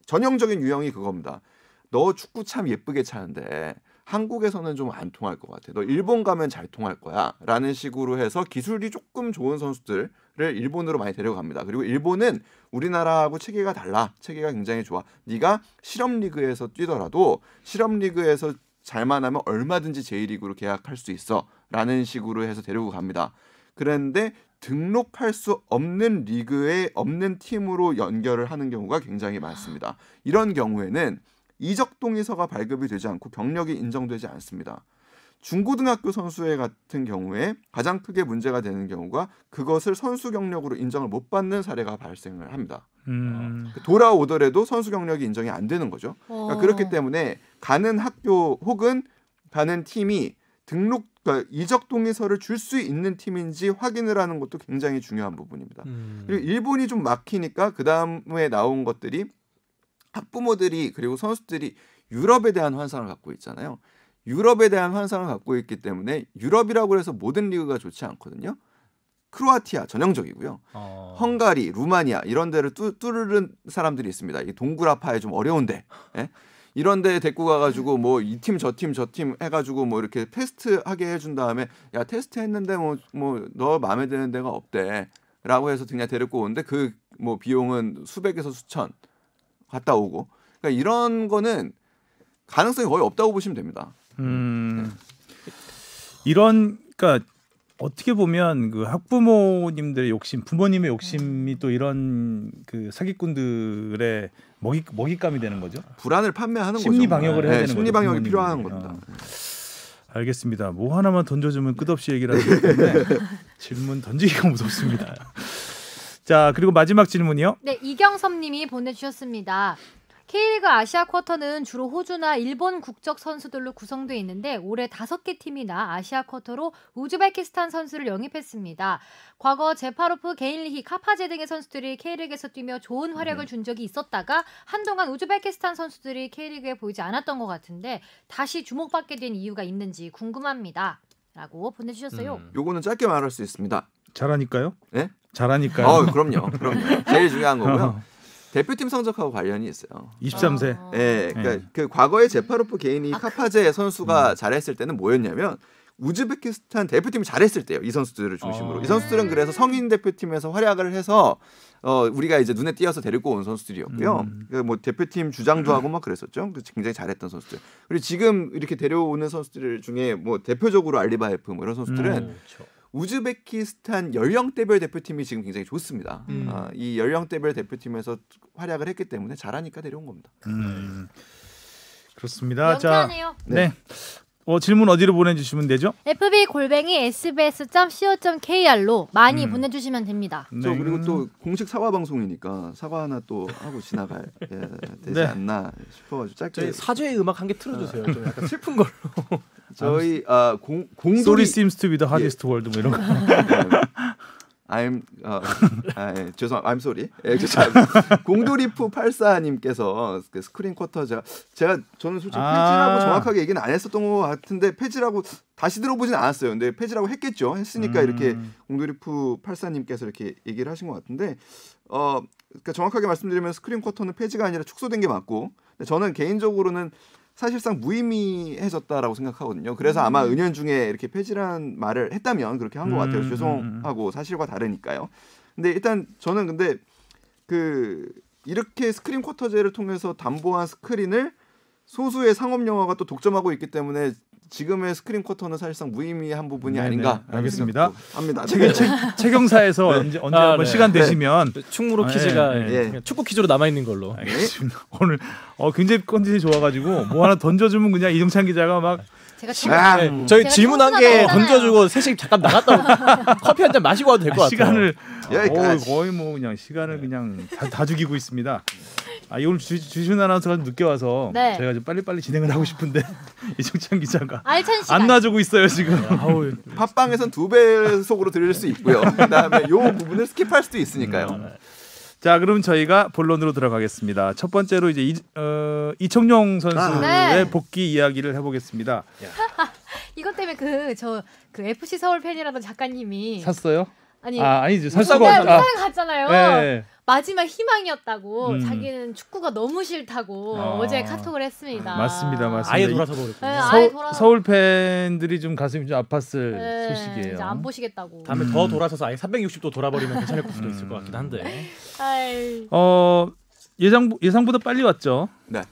[SPEAKER 4] 전형적인 유형이 그겁니다. 너 축구 참 예쁘게 차는데 한국에서는 좀 안 통할 것 같아. 너 일본 가면 잘 통할 거야. 라는 식으로 해서 기술이 조금 좋은 선수들을 일본으로 많이 데려갑니다. 그리고 일본은 우리나라하고 체계가 달라. 체계가 굉장히 좋아. 네가 실업리그에서 뛰더라도 실업리그에서 잘만 하면 얼마든지 J리그로 계약할 수 있어. 라는 식으로 해서 데리고 갑니다. 그런데 등록할 수 없는 리그에 없는 팀으로 연결을 하는 경우가 굉장히 많습니다. 이런 경우에는 이적 동의서가 발급이 되지 않고 경력이 인정되지 않습니다. 중고등학교 선수회 같은 경우에 가장 크게 문제가 되는 경우가 그것을 선수 경력으로 인정을 못 받는 사례가 발생을 합니다. 돌아오더라도 선수 경력이 인정이 안 되는 거죠. 그러니까 그렇기 때문에 가는 학교 혹은 가는 팀이 그러니까 이적 동의서를 줄 수 있는 팀인지 확인을 하는 것도 굉장히 중요한 부분입니다. 그리고 일본이 좀 막히니까 그 다음에 나온 것들이 학부모들이 그리고 선수들이 유럽에 대한 환상을 갖고 있잖아요. 유럽에 대한 환상을 갖고 있기 때문에 유럽이라고 해서 모든 리그가 좋지 않거든요. 크로아티아 전형적이고요. 헝가리, 루마니아 이런 데를 뚫는 사람들이 있습니다. 이 동굴아파에 좀 어려운데 예? 이런 데 데리고 가가지고 뭐 이 팀 저 팀 저 팀 해가지고 뭐 이렇게 테스트하게 해준 다음에 야 테스트 했는데 뭐 너 마음에 드는 데가 없대라고 해서 그냥 데리고 오는데 그 뭐 비용은 수백에서 수천 갔다 오고 그러니까 이런 거는 가능성이 거의 없다고 보시면 됩니다.
[SPEAKER 2] 이런 그러니까 어떻게 보면 그 학부모님들의 욕심, 부모님의 욕심이 또 이런 그 사기꾼들의 먹잇감이 되는 거죠.
[SPEAKER 4] 불안을 판매하는
[SPEAKER 2] 심리
[SPEAKER 4] 거죠.
[SPEAKER 2] 방역을 해야 되는 거죠.
[SPEAKER 4] 심리 방역이 필요한 겁니다.
[SPEAKER 2] 알겠습니다. 뭐 하나만 던져주면 끝없이 얘기를 하기 때문에 질문 던지기가 무섭습니다. 자 그리고 마지막 질문이요.
[SPEAKER 1] 네, 이경섭님이 보내주셨습니다. K리그 아시아 쿼터는 주로 호주나 일본 국적 선수들로 구성되어 있는데 올해 5개 팀이나 아시아 쿼터로 우즈베키스탄 선수를 영입했습니다. 과거 제파로프, 게일리히, 카파제 등의 선수들이 K리그에서 뛰며 좋은 활약을 준 적이 있었다가 한동안 우즈베키스탄 선수들이 K리그에 보이지 않았던 것 같은데 다시 주목받게 된 이유가 있는지 궁금합니다. 라고 보내주셨어요.
[SPEAKER 4] 요거는 짧게 말할 수 있습니다.
[SPEAKER 2] 잘하니까요?
[SPEAKER 4] 네?
[SPEAKER 2] 잘하니까요.
[SPEAKER 4] 그럼요. 제일 중요한 거고요. 대표팀 성적하고 관련이 있어요.
[SPEAKER 2] 23세.
[SPEAKER 4] 네, 그러니까 그 과거에 제파로프 개인이 카파제 선수가 잘했을 때는 뭐였냐면 우즈베키스탄 대표팀이 잘했을 때요. 이 선수들을 중심으로. 이 선수들은 그래서 성인 대표팀에서 활약을 해서 우리가 이제 눈에 띄어서 데리고 온 선수들이었고요. 뭐 대표팀 주장도 하고 막 그랬었죠. 굉장히 잘했던 선수들. 그리고 지금 이렇게 데려오는 선수들 중에 뭐 대표적으로 알리바예프 뭐 이런 선수들은 우즈베키스탄 연령대별 대표팀이 지금 굉장히 좋습니다. 이 연령대별 대표팀에서 활약을 했기 때문에 잘하니까 데려온 겁니다.
[SPEAKER 2] 그렇습니다.
[SPEAKER 1] 명쾌하네요.
[SPEAKER 2] 네. 질문 어디로 보내주시면 되죠?
[SPEAKER 1] fb@sbs.co.kr로 많이 보내주시면 됩니다.
[SPEAKER 4] 저 그리고 또 공식 사과 방송이니까 사과 하나 또 하고 지나가야 되지 않나 싶어가지고 짧게
[SPEAKER 3] 저희 사죄의 음악 한 개 틀어주세요. 좀 약간 슬픈 걸로.
[SPEAKER 4] 저희 공돌이
[SPEAKER 2] Story seems to be the hardest word 뭐 이런 거.
[SPEAKER 4] 죄송, I'm sorry. 공돌이프 84님께서 그 스크린 쿼터 저는 솔직히 폐지라고 정확하게 얘기는 안 했었던 것 같은데 폐지라고 다시 들어보진 않았어요. 근데 폐지라고 했겠죠. 했으니까 이렇게 공돌이프 84님께서 이렇게 얘기를 하신 것 같은데 그러니까 정확하게 말씀드리면 스크린 쿼터는 폐지가 아니라 축소된 게 맞고 근데 저는 개인적으로는 사실상 무의미해졌다라고 생각하거든요. 그래서 아마 은연중에 이렇게 폐지라는 말을 했다면 그렇게 한 것 같아요. 죄송하고 사실과 다르니까요. 근데 일단 저는 이렇게 스크린 쿼터제를 통해서 담보한 스크린을 소수의 상업 영화가 또 독점하고 있기 때문에 지금의 스크린 쿼터는 사실상 무의미한 부분이 아닌가.
[SPEAKER 2] 알겠습니다.
[SPEAKER 4] 합니다.
[SPEAKER 2] 책영사에서 언제 한번 시간 되시면
[SPEAKER 3] 충무로 퀴즈가 축구 퀴즈로 남아 있는 걸로.
[SPEAKER 2] 알겠습니다. 오늘 굉장히 컨디션이 좋아가지고 뭐 하나 던져주면 그냥 이정찬 기자가 막
[SPEAKER 3] 저희 질문 한 개 던져주고 셋이 잠깐 나갔다 커피 한 잔 마시고 와도 될 것 같아요.
[SPEAKER 2] 시간을 거의 뭐 그냥 시간을 그냥 다 죽이고 있습니다. 오늘 주신 아나운서가 좀 늦게 와서 저희가 좀 빨리빨리 진행을 하고 싶은데 이정찬 기자가 안 놔주고 있어요 지금.
[SPEAKER 4] 팟빵에선 2배속으로 들을 수 있고요. 그다음에 요 부분을 스킵할 수도 있으니까요.
[SPEAKER 2] 자, 그럼 저희가 본론으로 들어가겠습니다. 첫 번째로 이제 이청용 선수의 복귀 이야기를 해보겠습니다.
[SPEAKER 1] 이것 때문에 그 FC 서울 팬이라던 작가님이
[SPEAKER 2] 샀어요?
[SPEAKER 1] 아니죠.
[SPEAKER 2] 살 수가
[SPEAKER 1] 부산 갔잖아요.
[SPEAKER 2] 네.
[SPEAKER 1] 마지막 희망이었다고 자기는 축구가 너무 싫다고 어제 카톡을 했습니다.
[SPEAKER 2] 맞습니다.
[SPEAKER 3] 아예 돌아서 버렸군요.
[SPEAKER 2] 서울 팬들이 좀 가슴이 좀 아팠을 소식이에요.
[SPEAKER 1] 이제 안 보시겠다고.
[SPEAKER 3] 다음에 더 돌아서서 아예 360도 돌아버리면 괜찮을 수도 있을 것 같긴 한데.
[SPEAKER 2] 예상보다 빨리 왔죠.
[SPEAKER 1] 네,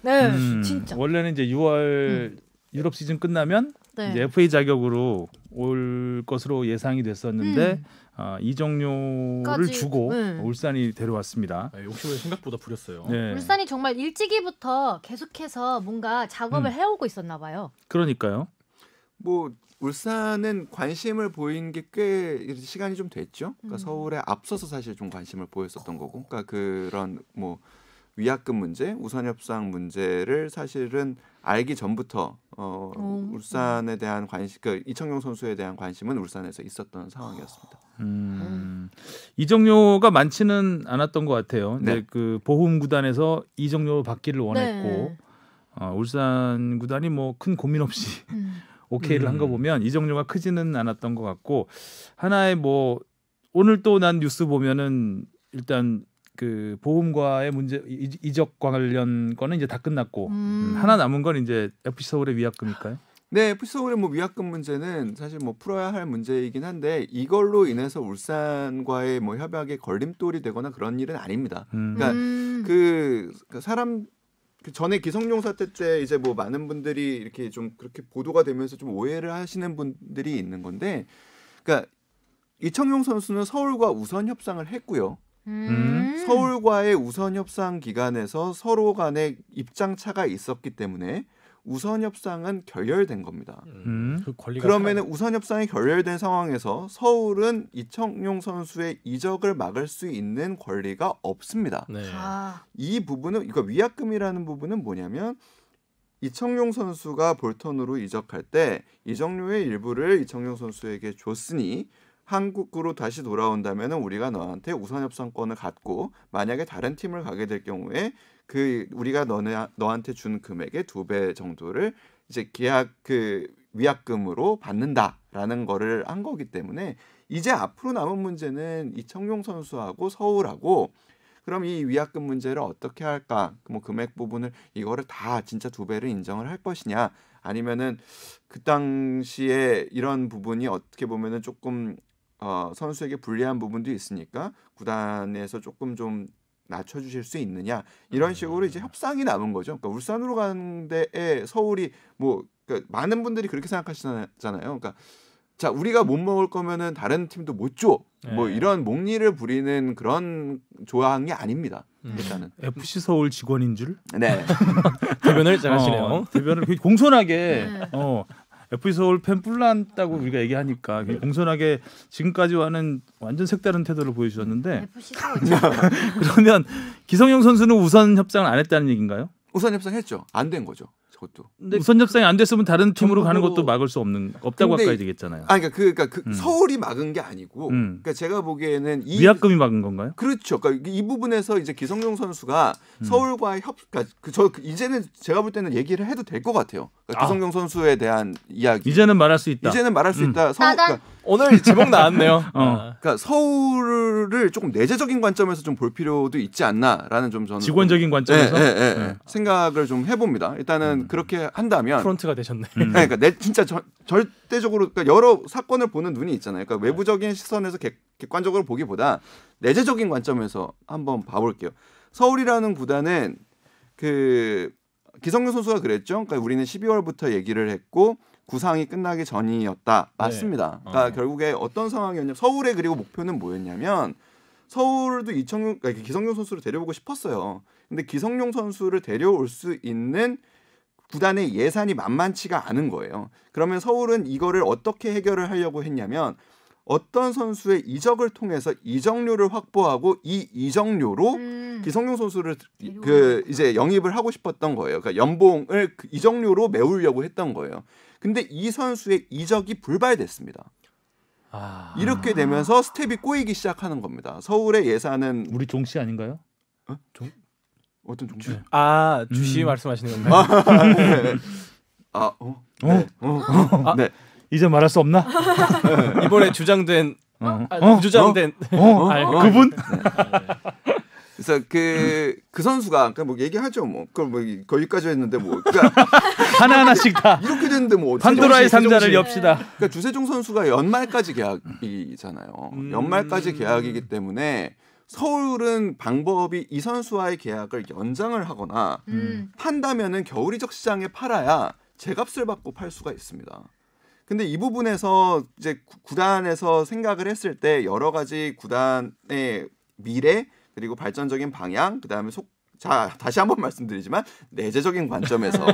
[SPEAKER 1] 진짜.
[SPEAKER 2] 원래는 이제 6월 유럽 시즌 끝나면 이제 FA 자격으로 올 것으로 예상이 됐었는데 이정료를 주고 울산이 데려왔습니다.
[SPEAKER 3] 욕심을 생각보다 부렸어요.
[SPEAKER 2] 네.
[SPEAKER 1] 울산이 정말 일찍이부터 계속해서 뭔가 작업을 해오고 있었나 봐요.
[SPEAKER 2] 그러니까요.
[SPEAKER 4] 뭐 울산은 관심을 보인 게 꽤 시간이 좀 됐죠. 그러니까 서울에 앞서서 사실 좀 관심을 보였었던 거고, 그러니까 그런 뭐 위약금 문제, 우선 협상 문제를 사실은 알기 전부터 울산에 대한 관심, 그러니까 이청용 선수에 대한 관심은 울산에서 있었던 상황이었습니다.
[SPEAKER 2] 이정료가 많지는 않았던 것 같아요. 근데 그 보험 구단에서 이정료 받기를 원했고 울산 구단이 뭐 큰 고민 없이 오케이를 한 거 보면 이정료가 크지는 않았던 것 같고 하나의 뭐 오늘 또 난 뉴스 보면은 일단 그 보험과의 문제 이적 관련 거는 이제 다 끝났고 하나 남은 건 이제 FC 서울의 위약금일까요?
[SPEAKER 4] 네, FC 서울의 뭐 위약금 문제는 사실 뭐 풀어야 할 문제이긴 한데 이걸로 인해서 울산과의 뭐 협약에 걸림돌이 되거나 그런 일은 아닙니다. 그러니까 그 사람 전에 기성용 사태 때 이제 뭐 많은 분들이 이렇게 좀 그렇게 보도가 되면서 좀 오해를 하시는 분들이 있는 건데, 그러니까 이청용 선수는 서울과 우선 협상을 했고요. 서울과의 우선 협상 기간에서 서로 간에 입장 차가 있었기 때문에 우선 협상은 결렬된 겁니다.
[SPEAKER 3] 그
[SPEAKER 4] 그러면은 우선 협상이 결렬된 상황에서 서울은 이청용 선수의 이적을 막을 수 있는 권리가 없습니다. 이 부분은 그러니까 위약금이라는 부분은 뭐냐면 이청용 선수가 볼턴으로 이적할 때 이적료의 일부를 이청용 선수에게 줬으니 한국으로 다시 돌아온다면 우리가 너한테 우선 협상권을 갖고 만약에 다른 팀을 가게 될 경우에 그 우리가 너한테 준 금액의 2배 정도를 이제 계약 그 위약금으로 받는다라는 거를 한 거기 때문에 이제 앞으로 남은 문제는 이청용 선수하고 서울하고 그럼 이 위약금 문제를 어떻게 할까? 뭐 금액 부분을 이거를 다 진짜 2배를 인정을 할 것이냐? 아니면은 그 당시에 이런 부분이 어떻게 보면은 조금 선수에게 불리한 부분도 있으니까 구단에서 조금 좀 낮춰주실 수 있느냐 이런 식으로 이제 협상이 남은 거죠. 그러니까 울산으로 가는 데에 서울이 뭐 그러니까 많은 분들이 그렇게 생각하시잖아요. 그러니까 자 우리가 못 먹을 거면은 다른 팀도 못 줘. 뭐 이런 목리를 부리는 그런 조항이 아닙니다. 일단은
[SPEAKER 2] FC 서울 직원인 줄?
[SPEAKER 4] 네.
[SPEAKER 3] 대변을 잘 하시네요.
[SPEAKER 2] 대변을 공손하게 FC 서울 팬 뿔난다고 우리가 얘기하니까 공손하게 지금까지와는 완전 색다른 태도를 보여주셨는데
[SPEAKER 1] FC 서울
[SPEAKER 2] 그러면 기성용 선수는 우선 협상을 안 했다는 얘기인가요?
[SPEAKER 4] 우선 협상했죠. 안 된 거죠. 저것도.
[SPEAKER 2] 우선 협상이 안 됐으면 다른 팀으로 가는 것도 막을 수 없다고
[SPEAKER 4] 근데,
[SPEAKER 2] 가까이 되겠잖아요.
[SPEAKER 4] 그러니까 서울이 막은 게 아니고, 그러니까 제가 보기에는
[SPEAKER 2] 위약금이 막은 건가요?
[SPEAKER 4] 그렇죠. 그러니까 이 부분에서 이제 기성용 선수가 서울과의 그러니까 이제는 제가 볼 때는 얘기를 해도 될 것 같아요. 그러니까 기성용 선수에 대한 이야기.
[SPEAKER 2] 이제는 말할 수 있다.
[SPEAKER 4] 이제는 말할 수 있다.
[SPEAKER 1] 그러니까
[SPEAKER 3] 오늘 제목 나왔네요.
[SPEAKER 4] 그러니까 서울을 조금 내재적인 관점에서 좀 볼 필요도 있지 않나라는 좀 저는
[SPEAKER 2] 직원적인 관점에서
[SPEAKER 4] 생각을 좀 해봅니다. 일단은 그렇게 한다면
[SPEAKER 3] 프론트가 되셨네.
[SPEAKER 4] 그러니까 진짜 절대적으로 그러니까 여러 사건을 보는 눈이 있잖아요. 그러니까 외부적인 시선에서 객관적으로 보기보다 내재적인 관점에서 한번 봐볼게요. 서울이라는 구단은 그 기성용 선수가 그랬죠. 그러니까 우리는 12월부터 얘기를 했고 구상이 끝나기 전이었다. 맞습니다. 그러니까 결국에 어떤 상황이었냐면 서울의 그리고 목표는 뭐였냐면 서울도 그러니까 기성용 선수를 데려오고 싶었어요. 근데 기성용 선수를 데려올 수 있는 구단의 예산이 만만치가 않은 거예요. 그러면 서울은 이거를 어떻게 해결을 하려고 했냐면 어떤 선수의 이적을 통해서 이적료를 확보하고 이 이적료로 기성용 선수를 이제 영입을 하고 싶었던 거예요. 그러니까 연봉을 그 이적료로 메우려고 했던 거예요. 근데 이 선수의 이적이 불발됐습니다. 이렇게 되면서 스텝이 꼬이기 시작하는 겁니다. 서울의 예산은
[SPEAKER 2] 우리 종씨 아닌가요?
[SPEAKER 4] 어떤 종씨?
[SPEAKER 3] 주시 말씀하시는 건가요?
[SPEAKER 4] 네.
[SPEAKER 2] 이제 말할 수 없나?
[SPEAKER 3] 이번에 주장된
[SPEAKER 2] 그분?
[SPEAKER 4] 그래서 그 선수가 그러니까 뭐 얘기하죠 뭐 그걸 뭐 거기까지 했는데 뭐 그러니까
[SPEAKER 2] 하나하나씩 다
[SPEAKER 4] 이렇게 됐는데 뭐
[SPEAKER 2] 판도라의 상자를 엽시다.
[SPEAKER 4] 그러니까 주세종 선수가 연말까지 계약이잖아요. 연말까지 계약이기 때문에 서울은 방법이 이 선수와의 계약을 연장을 하거나 판다면은 겨울 이적 시장에 팔아야 제값을 받고 팔 수가 있습니다. 근데 이 부분에서 이제 구단에서 생각을 했을 때 여러 가지 구단의 미래 그리고 발전적인 방향 그다음에 다시 한번 말씀드리지만 내재적인 관점에서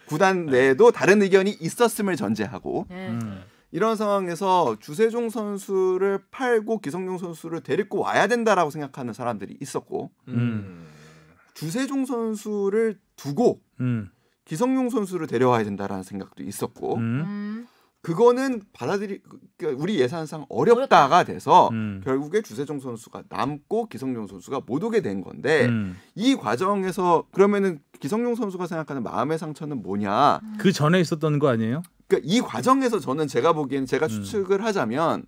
[SPEAKER 4] 구단 내에도 다른 의견이 있었음을 전제하고 이런 상황에서 주세종 선수를 팔고 기성용 선수를 데리고 와야 된다라고 생각하는 사람들이 있었고 주세종 선수를 두고 기성용 선수를 데려와야 된다라는 생각도 있었고 그거는 그러니까 우리 예산상 어렵다가 돼서 결국에 주세종 선수가 남고 기성용 선수가 못 오게 된 건데 이 과정에서 그러면은 기성용 선수가 생각하는 마음의 상처는 뭐냐?
[SPEAKER 2] 그 전에 있었던 거 아니에요?
[SPEAKER 4] 그러니까 이 과정에서 저는 제가 보기에는 제가 추측을 하자면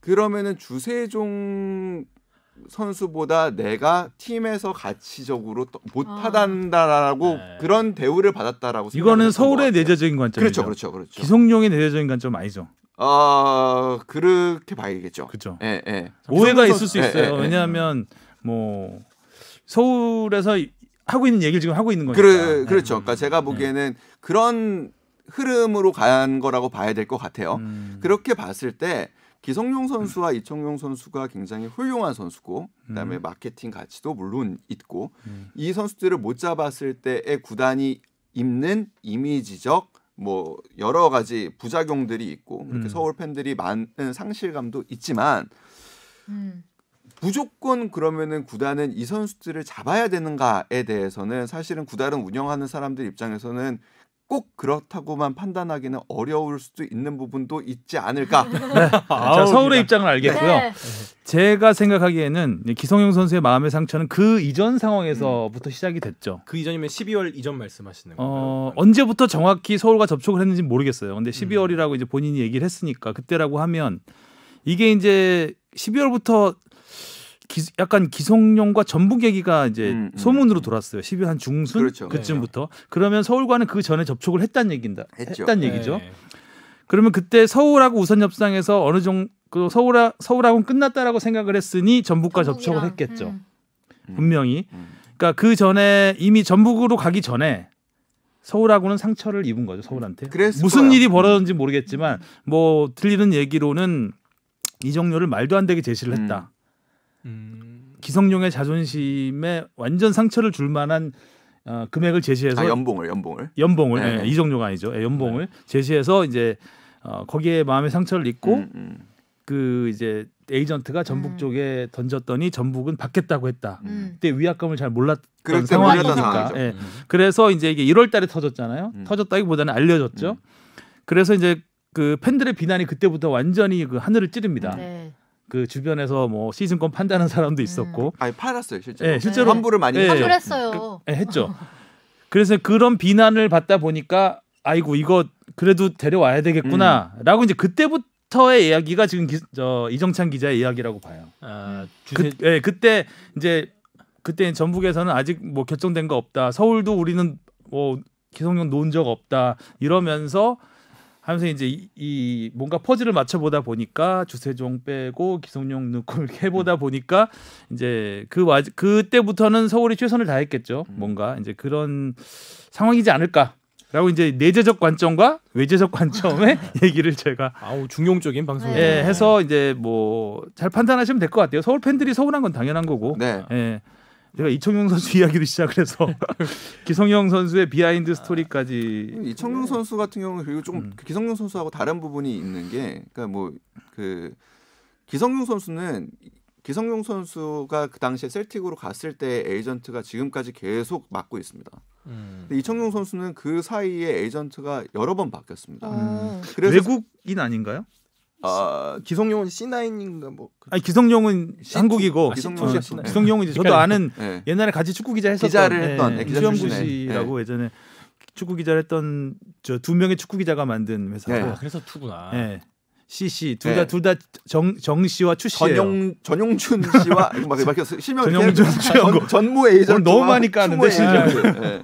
[SPEAKER 4] 그러면은 주세종 선수보다 내가 팀에서 가치적으로 못하단다라고 그런 대우를 받았다라고
[SPEAKER 2] 이거는 서울의 내재적인 관점이죠.
[SPEAKER 4] 그렇죠.
[SPEAKER 2] 기성용의 내재적인 관점 아니죠.
[SPEAKER 4] 그렇게 봐야겠죠.
[SPEAKER 2] 그렇죠.
[SPEAKER 4] 예.
[SPEAKER 2] 오해가 있을 수 있어요. 왜냐하면 뭐 서울에서 하고 있는 얘기를 지금 하고 있는 거니까.
[SPEAKER 4] 그렇죠. 그러니까 제가 보기에는 그런 흐름으로 간 거라고 봐야 될 것 같아요. 그렇게 봤을 때 기성용 선수와 이청용 선수가 굉장히 훌륭한 선수고 그다음에 마케팅 가치도 물론 있고 이 선수들을 못 잡았을 때의 구단이 입는 이미지적 뭐 여러 가지 부작용들이 있고 이렇게 서울 팬들이 많은 상실감도 있지만 무조건 그러면은 구단은 이 선수들을 잡아야 되는가에 대해서는 사실은 구단을 운영하는 사람들 입장에서는 꼭 그렇다고만 판단하기는 어려울 수도 있는 부분도 있지 않을까.
[SPEAKER 2] 자, 서울의 입장을 알겠고요.
[SPEAKER 1] 네.
[SPEAKER 2] 제가 생각하기에는 기성용 선수의 마음의 상처는 그 이전 상황에서부터 시작이 됐죠.
[SPEAKER 3] 그 이전이면 12월 이전 말씀하시는 건가요?
[SPEAKER 2] 언제부터 정확히 서울과 접촉을 했는지 모르겠어요. 근데 12월이라고 이제 본인이 얘기를 했으니까 그때라고 하면 이게 이제 12월부터 약간 기성용과 전북 얘기가 이제 소문으로 돌았어요. 12월 한 중순
[SPEAKER 4] 그렇죠.
[SPEAKER 2] 그쯤부터. 그러면 서울과는 그 전에 접촉을 했다는 얘기죠.
[SPEAKER 3] 네.
[SPEAKER 2] 그러면 그때 서울하고 우선 협상에서 어느 정도 서울하고는 끝났다라고 생각을 했으니 전북과 접촉을 했겠죠. 분명히. 그러니까 그 전에 이미 전북으로 가기 전에 서울하고는 상처를 입은 거죠. 서울한테. 무슨
[SPEAKER 4] 거예요.
[SPEAKER 2] 일이 벌어졌는지 모르겠지만 뭐 들리는 얘기로는 이정료를 말도 안 되게 제시를 했다. 기성용의 자존심에 완전 상처를 줄 만한 금액을 제시해서 연봉을
[SPEAKER 4] 네.
[SPEAKER 2] 이정료가 아니죠. 연봉을 제시해서 이제 거기에 마음의 상처를 입고 그 이제 에이전트가 전북 쪽에 던졌더니 전북은 받겠다고 했다. 그때 위압감을 잘 몰랐던 상황이니까. 예. 그래서 이제 이게 1월달에 터졌잖아요. 터졌다기보다는 알려졌죠. 그래서 이제 그 팬들의 비난이 그때부터 완전히 그 하늘을 찌릅니다.
[SPEAKER 1] 네.
[SPEAKER 2] 그 주변에서 뭐 시즌권 판다는 사람도 있었고.
[SPEAKER 4] 아니 팔았어요 실제로.
[SPEAKER 2] 네, 실제로
[SPEAKER 4] 환불을 많이
[SPEAKER 1] 환불했어요.
[SPEAKER 2] 했죠. 그래서 그런 비난을 받다 보니까 아이고 이거 그래도 데려와야 되겠구나라고 이제 그때부터의 이야기가 지금 이정찬 기자의 이야기라고 봐요. 그때 전북에서는 아직 뭐 결정된 거 없다. 서울도 우리는 뭐 기성용 놓은 적 없다. 이러면서 하면서 이제 이 뭔가 퍼즐을 맞춰보다 보니까 주세종 빼고 기성용 넣고 이렇게 해보다 보니까 이제 그때부터는 서울이 최선을 다했겠죠. 뭔가 이제 그런 상황이지 않을까라고 이제 내재적 관점과 외재적 관점의 얘기를 제가
[SPEAKER 3] 중용적인 방송
[SPEAKER 2] 해서 이제 뭐 잘 판단하시면 될 것 같아요. 서울 팬들이 서운한 건 당연한 거고.
[SPEAKER 4] 네.
[SPEAKER 2] 예. 제가 이청용 선수 이야기를 시작을 해서 기성용 선수의 비하인드 스토리까지.
[SPEAKER 4] 이청용 선수 같은 경우는 그리고 조금 기성용 선수하고 다른 부분이 있는 게, 그러니까 뭐 그 기성용 선수가 그 당시에 셀틱으로 갔을 때 에이전트가 지금까지 계속 맡고 있습니다. 근데 이청용 선수는 그 사이에 에이전트가 여러 번 바뀌었습니다.
[SPEAKER 2] 그래서 외국인 아닌가요?
[SPEAKER 5] 기성용은 C9인가 뭐.
[SPEAKER 2] 아니 기성용은 한국이고 기성용은 이제 저도 아는
[SPEAKER 4] 네.
[SPEAKER 2] 옛날에 같이 축구 기자 했었던
[SPEAKER 4] 기자를 했던
[SPEAKER 2] 수영구 씨라고 예전에 축구 기자를 했던 저 2명의 축구 기자가 만든 회사고.
[SPEAKER 3] 네. 그래서 투구나.
[SPEAKER 2] 네. CC 둘 다 정 씨와 추 씨예요.
[SPEAKER 4] 전용준 씨와 막 실명
[SPEAKER 2] 전용준
[SPEAKER 4] 전무 에이전트
[SPEAKER 2] 너무 많이 까는데 실명.
[SPEAKER 4] 네.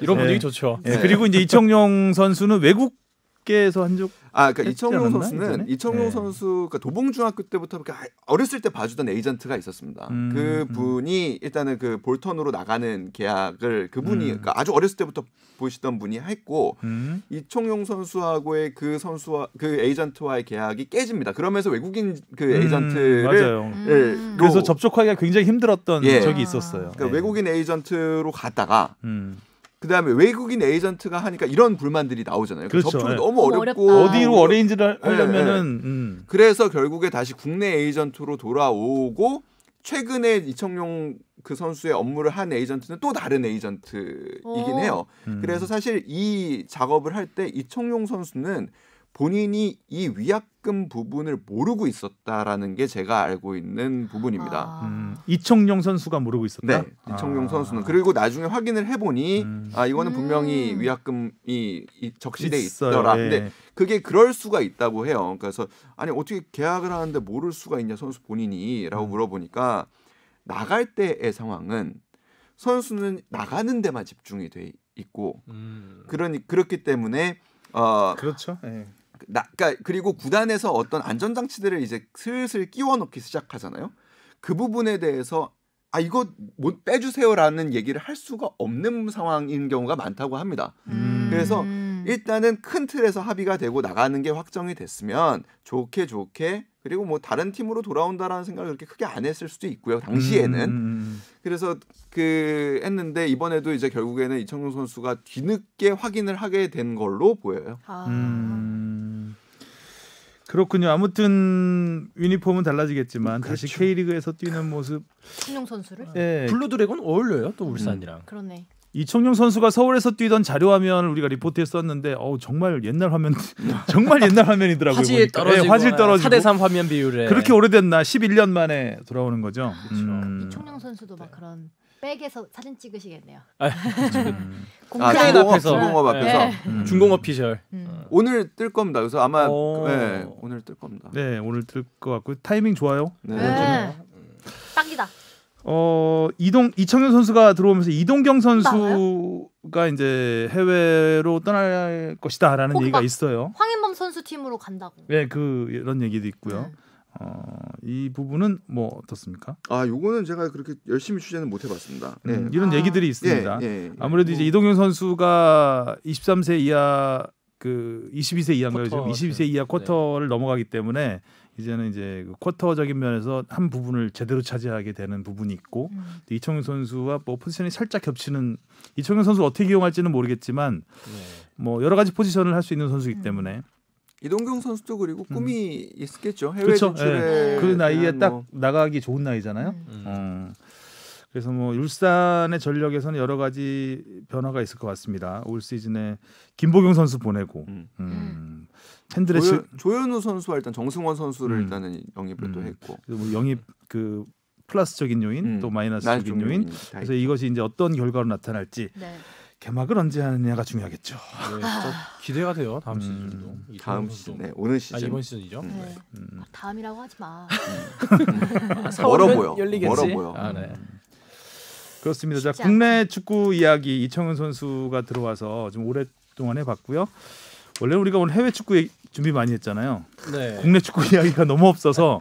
[SPEAKER 3] 이런 분위기 좋죠.
[SPEAKER 2] 네. 그리고 이제 이청용 선수는 외국계에서 한 적.
[SPEAKER 4] 그러니까 이청용 선수는 이청용 선수가 도봉중학교 때부터 어렸을 때 봐주던 에이전트가 있었습니다. 그 분이 일단은 그 볼턴으로 나가는 계약을 그분이 그러니까 아주 어렸을 때부터 보시던 분이 했고 이청용 선수하고의 그 에이전트와의 계약이 깨집니다. 그러면서 외국인 그 에이전트를
[SPEAKER 2] 맞아요. 그래서 접촉하기가 굉장히 힘들었던 적이 있었어요.
[SPEAKER 4] 그러니까 외국인 에이전트로 갔다가. 그다음에 외국인 에이전트가 하니까 이런 불만들이 나오잖아요.
[SPEAKER 2] 그렇죠.
[SPEAKER 4] 접촉이 너무 어렵고
[SPEAKER 2] 어디로 어레인지를 하려면은
[SPEAKER 4] 그래서 결국에 다시 국내 에이전트로 돌아오고 최근에 이청용 그 선수의 업무를 한 에이전트는 또 다른 에이전트이긴 해요. 그래서 사실 이 작업을 할 때 이청용 선수는 본인이 이 위약금 부분을 모르고 있었다라는 게 제가 알고 있는 부분입니다.
[SPEAKER 2] 이청용 선수가 모르고 있었다?
[SPEAKER 4] 네. 이청용 선수는. 그리고 나중에 확인을 해보니 이거는 분명히 위약금이 적시돼 있더라. 근데 그게 그럴 수가 있다고 해요. 그래서 아니 어떻게 계약을 하는데 모를 수가 있냐 선수 본인이 라고 물어보니까 나갈 때의 상황은 선수는 나가는 데만 집중이 돼 있고 그렇기 때문에
[SPEAKER 2] 그렇죠. 네.
[SPEAKER 4] 그러니까 그리고 구단에서 어떤 안전장치들을 이제 슬슬 끼워 넣기 시작하잖아요. 그 부분에 대해서 이거 못 빼주세요라는 얘기를 할 수가 없는 상황인 경우가 많다고 합니다. 그래서 일단은 큰 틀에서 합의가 되고 나가는 게 확정이 됐으면 좋게 그리고 다른 팀으로 돌아온다라는 생각을 그렇게 크게 안 했을 수도 있고요. 당시에는. 그래서 했는데 이번에도 이제 결국에는 이청용 선수가 뒤늦게 확인을 하게 된 걸로 보여요.
[SPEAKER 2] 그렇군요. 아무튼 유니폼은 달라지겠지만 그렇죠. 다시 K리그에서 뛰는 모습.
[SPEAKER 1] 이청용 선수를?
[SPEAKER 3] 네. 블루드래곤 어울려요. 또 울산이랑.
[SPEAKER 1] 그러네.
[SPEAKER 2] 이청용 선수가 서울에서 뛰던 자료 화면을 우리가 리포트에 썼는데 정말 옛날 화면 정말 옛날 화면이더라고요.
[SPEAKER 3] 화질 떨어지고
[SPEAKER 2] 화질 떨어지고
[SPEAKER 3] 4:3 화면 비율에
[SPEAKER 2] 그렇게 오래됐나 11년 만에 돌아오는 거죠.
[SPEAKER 1] 이청용 선수도 막 그런 백에서 사진 찍으시겠네요.
[SPEAKER 3] 공크레인 앞에서
[SPEAKER 4] 중공업 앞에서
[SPEAKER 3] 중공업 피셜.
[SPEAKER 4] 오늘 뜰 겁니다. 그래서 아마 오늘 뜰 겁니다.
[SPEAKER 2] 네, 오늘 뜰 것 같고 타이밍 좋아요.
[SPEAKER 1] 네.
[SPEAKER 2] 이청용 선수가 들어오면서 이동경
[SPEAKER 1] 나와요?
[SPEAKER 2] 선수가 이제 해외로 떠날 것이다라는
[SPEAKER 1] 혹
[SPEAKER 2] 얘기가
[SPEAKER 1] 막
[SPEAKER 2] 있어요.
[SPEAKER 1] 황인범 선수 팀으로 간다고.
[SPEAKER 2] 네, 이런 얘기도 있고요. 이 부분은 뭐 어떻습니까?
[SPEAKER 4] 요거는 제가 그렇게 열심히 취재는 못 해봤습니다.
[SPEAKER 2] 이런 얘기들이 있습니다.
[SPEAKER 4] 예.
[SPEAKER 2] 아무래도 이제 이동경 선수가 23세 이하 22세 이하인가요? 지금 22세 이하 쿼터를 넘어가기 때문에 이제는 이제 그 쿼터적인 면에서 한 부분을 제대로 차지하게 되는 부분이 있고 또 이청용 선수와 뭐 포지션이 살짝 겹치는 이청용 선수 어떻게 이용할지는 모르겠지만 뭐 여러 가지 포지션을 할 수 있는 선수이기 때문에
[SPEAKER 4] 이동경 선수도 그리고 꿈이 있겠죠. 해외
[SPEAKER 2] 그렇죠.
[SPEAKER 4] 진출에
[SPEAKER 2] 그 나이에
[SPEAKER 4] 대한
[SPEAKER 2] 딱 나가기 좋은 나이잖아요. 그래서 뭐 울산의 전력에서는 여러 가지 변화가 있을 것 같습니다. 올 시즌에 김보경 선수 보내고 팬들의
[SPEAKER 4] 조현우 선수와 일단 정승원 선수를 일단은 영입을 또 했고
[SPEAKER 2] 뭐 영입 그 플러스적인 요인 또 마이너스적인 요인 그래서 이것이 이제 어떤 결과로 나타날지 개막을 언제 하느냐가 중요하겠죠.
[SPEAKER 3] 네, 기대가 돼요. 다음 시즌도.
[SPEAKER 4] 다음 시즌, 오늘 시즌.
[SPEAKER 3] 이번 시즌이죠.
[SPEAKER 1] 다음이라고 하지 마.
[SPEAKER 4] 멀어 보여.
[SPEAKER 3] 열리겠지.
[SPEAKER 4] 멀어 보여.
[SPEAKER 3] 네.
[SPEAKER 2] 그렇습니다. 자, 국내 축구 이야기 이청용 선수가 들어와서 좀 오랫동안 해봤고요. 원래 우리가 오늘 해외 축구 준비 많이 했잖아요.
[SPEAKER 3] 네.
[SPEAKER 2] 국내 축구 이야기가 너무 없어서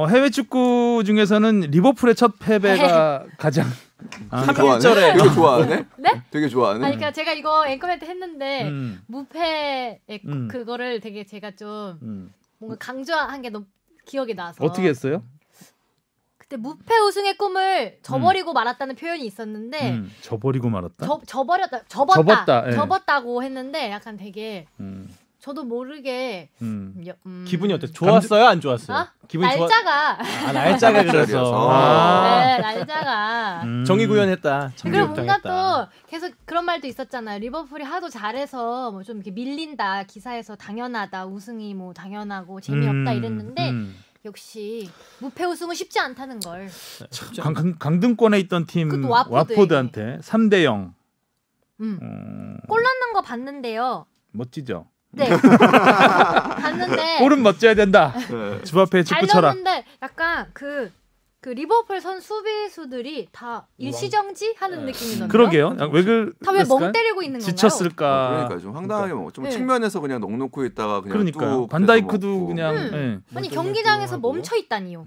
[SPEAKER 2] 해외 축구 중에서는 리버풀의 첫 패배가 가장
[SPEAKER 3] 3일절에
[SPEAKER 4] 되게 좋아하네.
[SPEAKER 1] 네?
[SPEAKER 4] 되게 좋아하네.
[SPEAKER 1] 아니, 그러니까 제가 이거 앵커멘트 했는데 무패의 그거를 되게 제가 좀 뭔가 강조한 게 너무 기억에 나서.
[SPEAKER 2] 어떻게 했어요?
[SPEAKER 1] 그때 무패 우승의 꿈을 저버리고 말았다는 표현이 있었는데
[SPEAKER 2] 저버리고 말았다?
[SPEAKER 1] 접었다.
[SPEAKER 2] 예.
[SPEAKER 1] 접었다고 했는데 약간 되게 저도 모르게
[SPEAKER 3] 기분이 어땠어요? 좋았어요? 안 좋았어요? 기분이
[SPEAKER 1] 날짜가
[SPEAKER 3] 날짜가 그래서
[SPEAKER 1] 네, 날짜가
[SPEAKER 3] 정의 구현했다.
[SPEAKER 1] 그리고 뭔가 또 계속 그런 말도 있었잖아요. 리버풀이 하도 잘해서 뭐 좀 이렇게 밀린다. 기사에서 당연하다. 우승이 뭐 당연하고 재미없다 이랬는데 역시 무패 우승은 쉽지 않다는 걸.
[SPEAKER 2] 강등권에 있던 팀 와포드한테 3대0
[SPEAKER 1] 골 넣는 거 봤는데요.
[SPEAKER 2] 멋지죠?
[SPEAKER 1] 네. 봤는데
[SPEAKER 2] 골은 멋져야 된다. 집 앞에
[SPEAKER 1] 잘
[SPEAKER 2] 직구 쳐라.
[SPEAKER 1] 넣었는데 약간 그 리버풀 선 수비수들이 다 일시정지 하는 느낌이 나네요.
[SPEAKER 2] 그러게요.
[SPEAKER 1] 다 왜 멍 때리고 있는 건가요?
[SPEAKER 2] 지쳤을까?
[SPEAKER 4] 그러니까 좀 황당하게 좀 측면에서 그냥 넉넉고 있다가 그냥
[SPEAKER 2] 그러니까
[SPEAKER 4] 또
[SPEAKER 2] 반다이크도 그냥
[SPEAKER 1] 아니 경기장에서 멈춰 있다니요.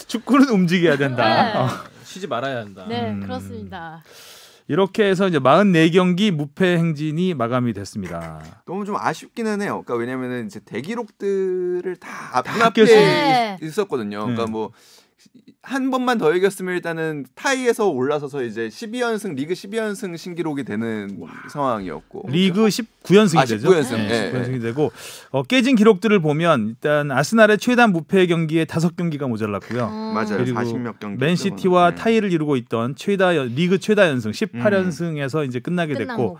[SPEAKER 2] 축구는 움직여야 된다.
[SPEAKER 3] 쉬지 말아야 한다.
[SPEAKER 1] 네, 그렇습니다.
[SPEAKER 2] 이렇게 해서 이제 44경기 무패 행진이 마감이 됐습니다.
[SPEAKER 4] 너무 좀 아쉽기는 해요. 그러니까 왜냐면은 이제 대기록들을 다
[SPEAKER 2] 눈앞에
[SPEAKER 4] 있었거든요. 그러니까 뭐 한 번만 더 이겼으면 일단은 타이에서 올라서서 이제 12연승 리그 12연승 신기록이 되는 상황이었고
[SPEAKER 2] 리그 19연승이 되죠.
[SPEAKER 4] 19연승.
[SPEAKER 2] 네, 19연승이 되고 깨진 기록들을 보면 일단 아스날의 최다 무패 경기에 5경기가 모자랐고요.
[SPEAKER 4] 맞아요.
[SPEAKER 2] 그리고
[SPEAKER 4] 40몇 경기.
[SPEAKER 2] 맨시티와 타이를 이루고 있던 리그 최다 연승 18연승에서 이제 끝나게 됐고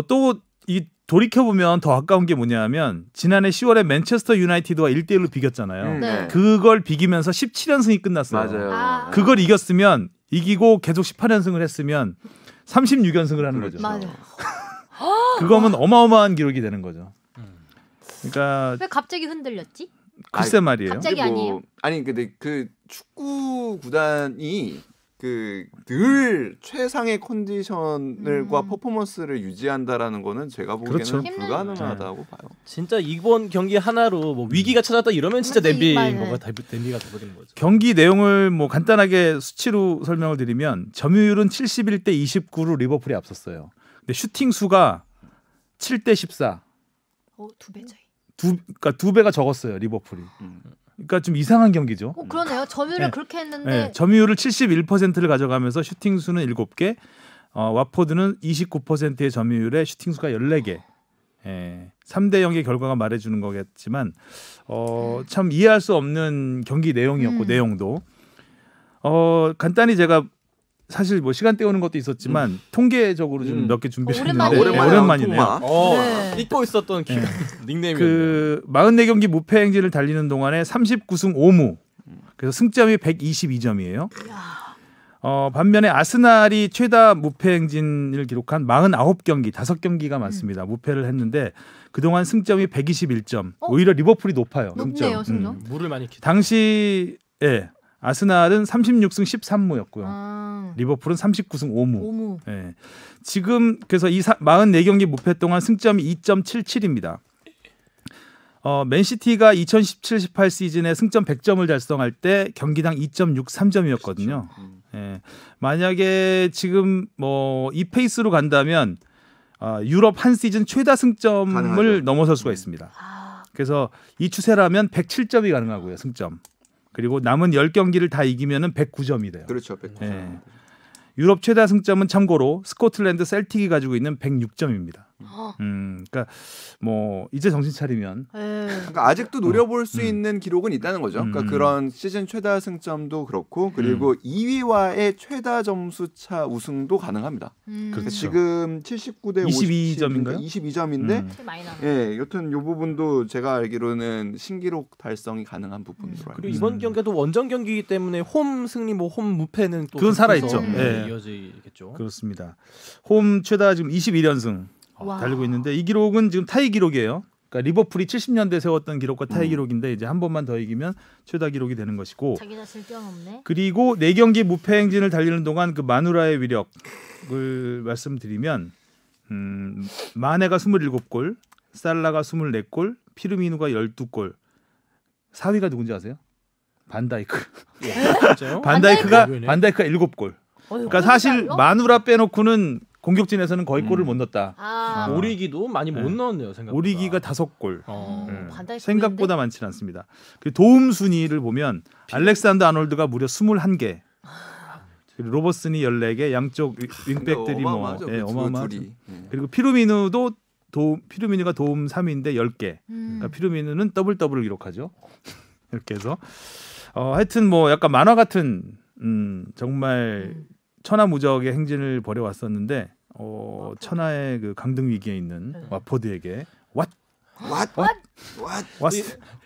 [SPEAKER 2] 또 이 돌이켜 보면 더 아까운 게 뭐냐면 지난해 10월에 맨체스터 유나이티드와 1대1로 비겼잖아요.
[SPEAKER 1] 네.
[SPEAKER 2] 그걸 비기면서 17연승이 끝났어요.
[SPEAKER 4] 맞아요.
[SPEAKER 2] 그걸 이겼으면 이기고 계속 18연승을 했으면 36연승을 하는 거죠.
[SPEAKER 1] 맞아요.
[SPEAKER 2] 그거면 어마어마한 기록이 되는 거죠. 그러니까
[SPEAKER 1] 왜 갑자기 흔들렸지?
[SPEAKER 2] 글쎄 말이에요.
[SPEAKER 1] 갑자기 아니에요?
[SPEAKER 4] 아니 근데 그 축구 구단이 늘 최상의 컨디션과 퍼포먼스를 유지한다라는 거는 제가 보기에는
[SPEAKER 2] 그렇죠.
[SPEAKER 4] 불가능하다고 봐요.
[SPEAKER 3] 진짜 이번 경기 하나로 뭐 위기가 찾았다 이러면 진짜 냄비인 거가 냄비가 돼버리는 거죠.
[SPEAKER 2] 경기 내용을 뭐 간단하게 수치로 설명을 드리면 점유율은 71대 29로 리버풀이 앞섰어요. 근데 슈팅 수가 7대 14.
[SPEAKER 1] 2배 차이.
[SPEAKER 2] 그러니까 2배가 적었어요 리버풀이. 그러니까 좀 이상한 경기죠.
[SPEAKER 1] 그러네요. 점유율을 그렇게 했는데
[SPEAKER 2] 점유율을 71%를 가져가면서 슈팅 수는 7개, 와포드는 29%의 점유율에 슈팅 수가 14개. 3대 0의 결과가 말해주는 거겠지만 참 이해할 수 없는 경기 내용이었고 내용도 간단히 제가 사실 뭐 시간 때우는 것도 있었지만 통계적으로 좀 몇 개 준비했는데 오랜만이네요.
[SPEAKER 3] 잊고 있었던 닉네임이었네요.
[SPEAKER 2] 그 44경기 무패 행진을 달리는 동안에 39승 5무. 그래서 승점이 122점이에요. 반면에 아스날이 최다 무패 행진을 기록한 49경기, 5경기가 많습니다. 무패를 했는데 그동안 승점이 121점. 오히려 리버풀이 높아요.
[SPEAKER 1] 높네요, 승점.
[SPEAKER 3] 물을 많이 키.
[SPEAKER 2] 당시 예. 아스날은 36승 13무였고요. 리버풀은 39승 5무. 예. 지금 그래서 이 44경기 무패 동안 승점이 2.77입니다. 맨시티가 2017-18 시즌에 승점 100점을 달성할 때 경기당 2.63점이었거든요. 예. 만약에 지금 뭐 이 페이스로 간다면 유럽 한 시즌 최다 승점을
[SPEAKER 4] 가능하죠.
[SPEAKER 2] 넘어설 수가 있습니다. 그래서 이 추세라면 107점이 가능하고요. 승점. 그리고 남은 10경기를 다 이기면은 109점이 돼요.
[SPEAKER 4] 그렇죠. 109점.
[SPEAKER 2] 예. 유럽 최다 승점은 참고로 스코틀랜드 셀틱이 가지고 있는 106점입니다. 그러니까 뭐 이제 정신 차리면
[SPEAKER 4] 그러니까 아직도 노려볼 수 있는 기록은 있다는 거죠. 그러니까 그런 시즌 최다 승점도 그렇고 그리고 2위와의 최다 점수차 우승도 가능합니다.
[SPEAKER 2] 그렇죠.
[SPEAKER 4] 지금 79대
[SPEAKER 2] 22점인가요?
[SPEAKER 4] 22점인데
[SPEAKER 1] 많이 나네.
[SPEAKER 4] 예, 여튼 이 부분도 제가 알기로는 신기록 달성이 가능한 부분으로 알고
[SPEAKER 3] 그리고
[SPEAKER 4] 있습니다.
[SPEAKER 3] 이번 경기도 원정 경기이기 때문에 홈 승리, 뭐 홈 무패는 또
[SPEAKER 2] 그건 살아있죠.
[SPEAKER 3] 계속
[SPEAKER 2] 예.
[SPEAKER 3] 이어지겠죠.
[SPEAKER 2] 그렇습니다. 홈 최다 지금 21연승
[SPEAKER 1] 와.
[SPEAKER 2] 달리고 있는데 이 기록은 지금 타이 기록이에요. 그러니까 리버풀이 70년대 세웠던 기록과 타이 기록인데 이제 한 번만 더 이기면 최다 기록이 되는 것이고
[SPEAKER 1] 자기 자신 뛰어넘네.
[SPEAKER 2] 그리고 4경기 무패 행진을 달리는 동안 그 마누라의 위력을 말씀드리면 마네가 27골, 살라가 24골, 피르미누가 12골. 4위가 누군지 아세요? 반다이크.
[SPEAKER 3] 진짜요?
[SPEAKER 2] 반다이크가
[SPEAKER 3] 반다이크?
[SPEAKER 2] 7골. 그러니까 사실 마누라 빼놓고는 공격진에서는 거의 골을 못 넣었다.
[SPEAKER 3] 오리기도 많이 못 넣었네요. 생각보다.
[SPEAKER 2] 오리기가 5골.
[SPEAKER 1] 반다이크
[SPEAKER 2] 생각보다 많지는 않습니다. 그 도움 순위를 보면 알렉산더 아놀드가 무려 21개. 그리고 로버슨이 14개, 양쪽 윙백들이 뭐
[SPEAKER 4] 어마어마하죠.
[SPEAKER 2] 어마어마하죠.
[SPEAKER 4] 둘이.
[SPEAKER 2] 그리고 피르미누가 도움 3위인데 10개. 그러니까 피르미누는 더블을 기록하죠. 이렇게 해서 하여튼 뭐 약간 만화 같은 정말 천하무적의 행진을 벌여왔었는데 천하의 그 강등 위기에 있는 와포드에게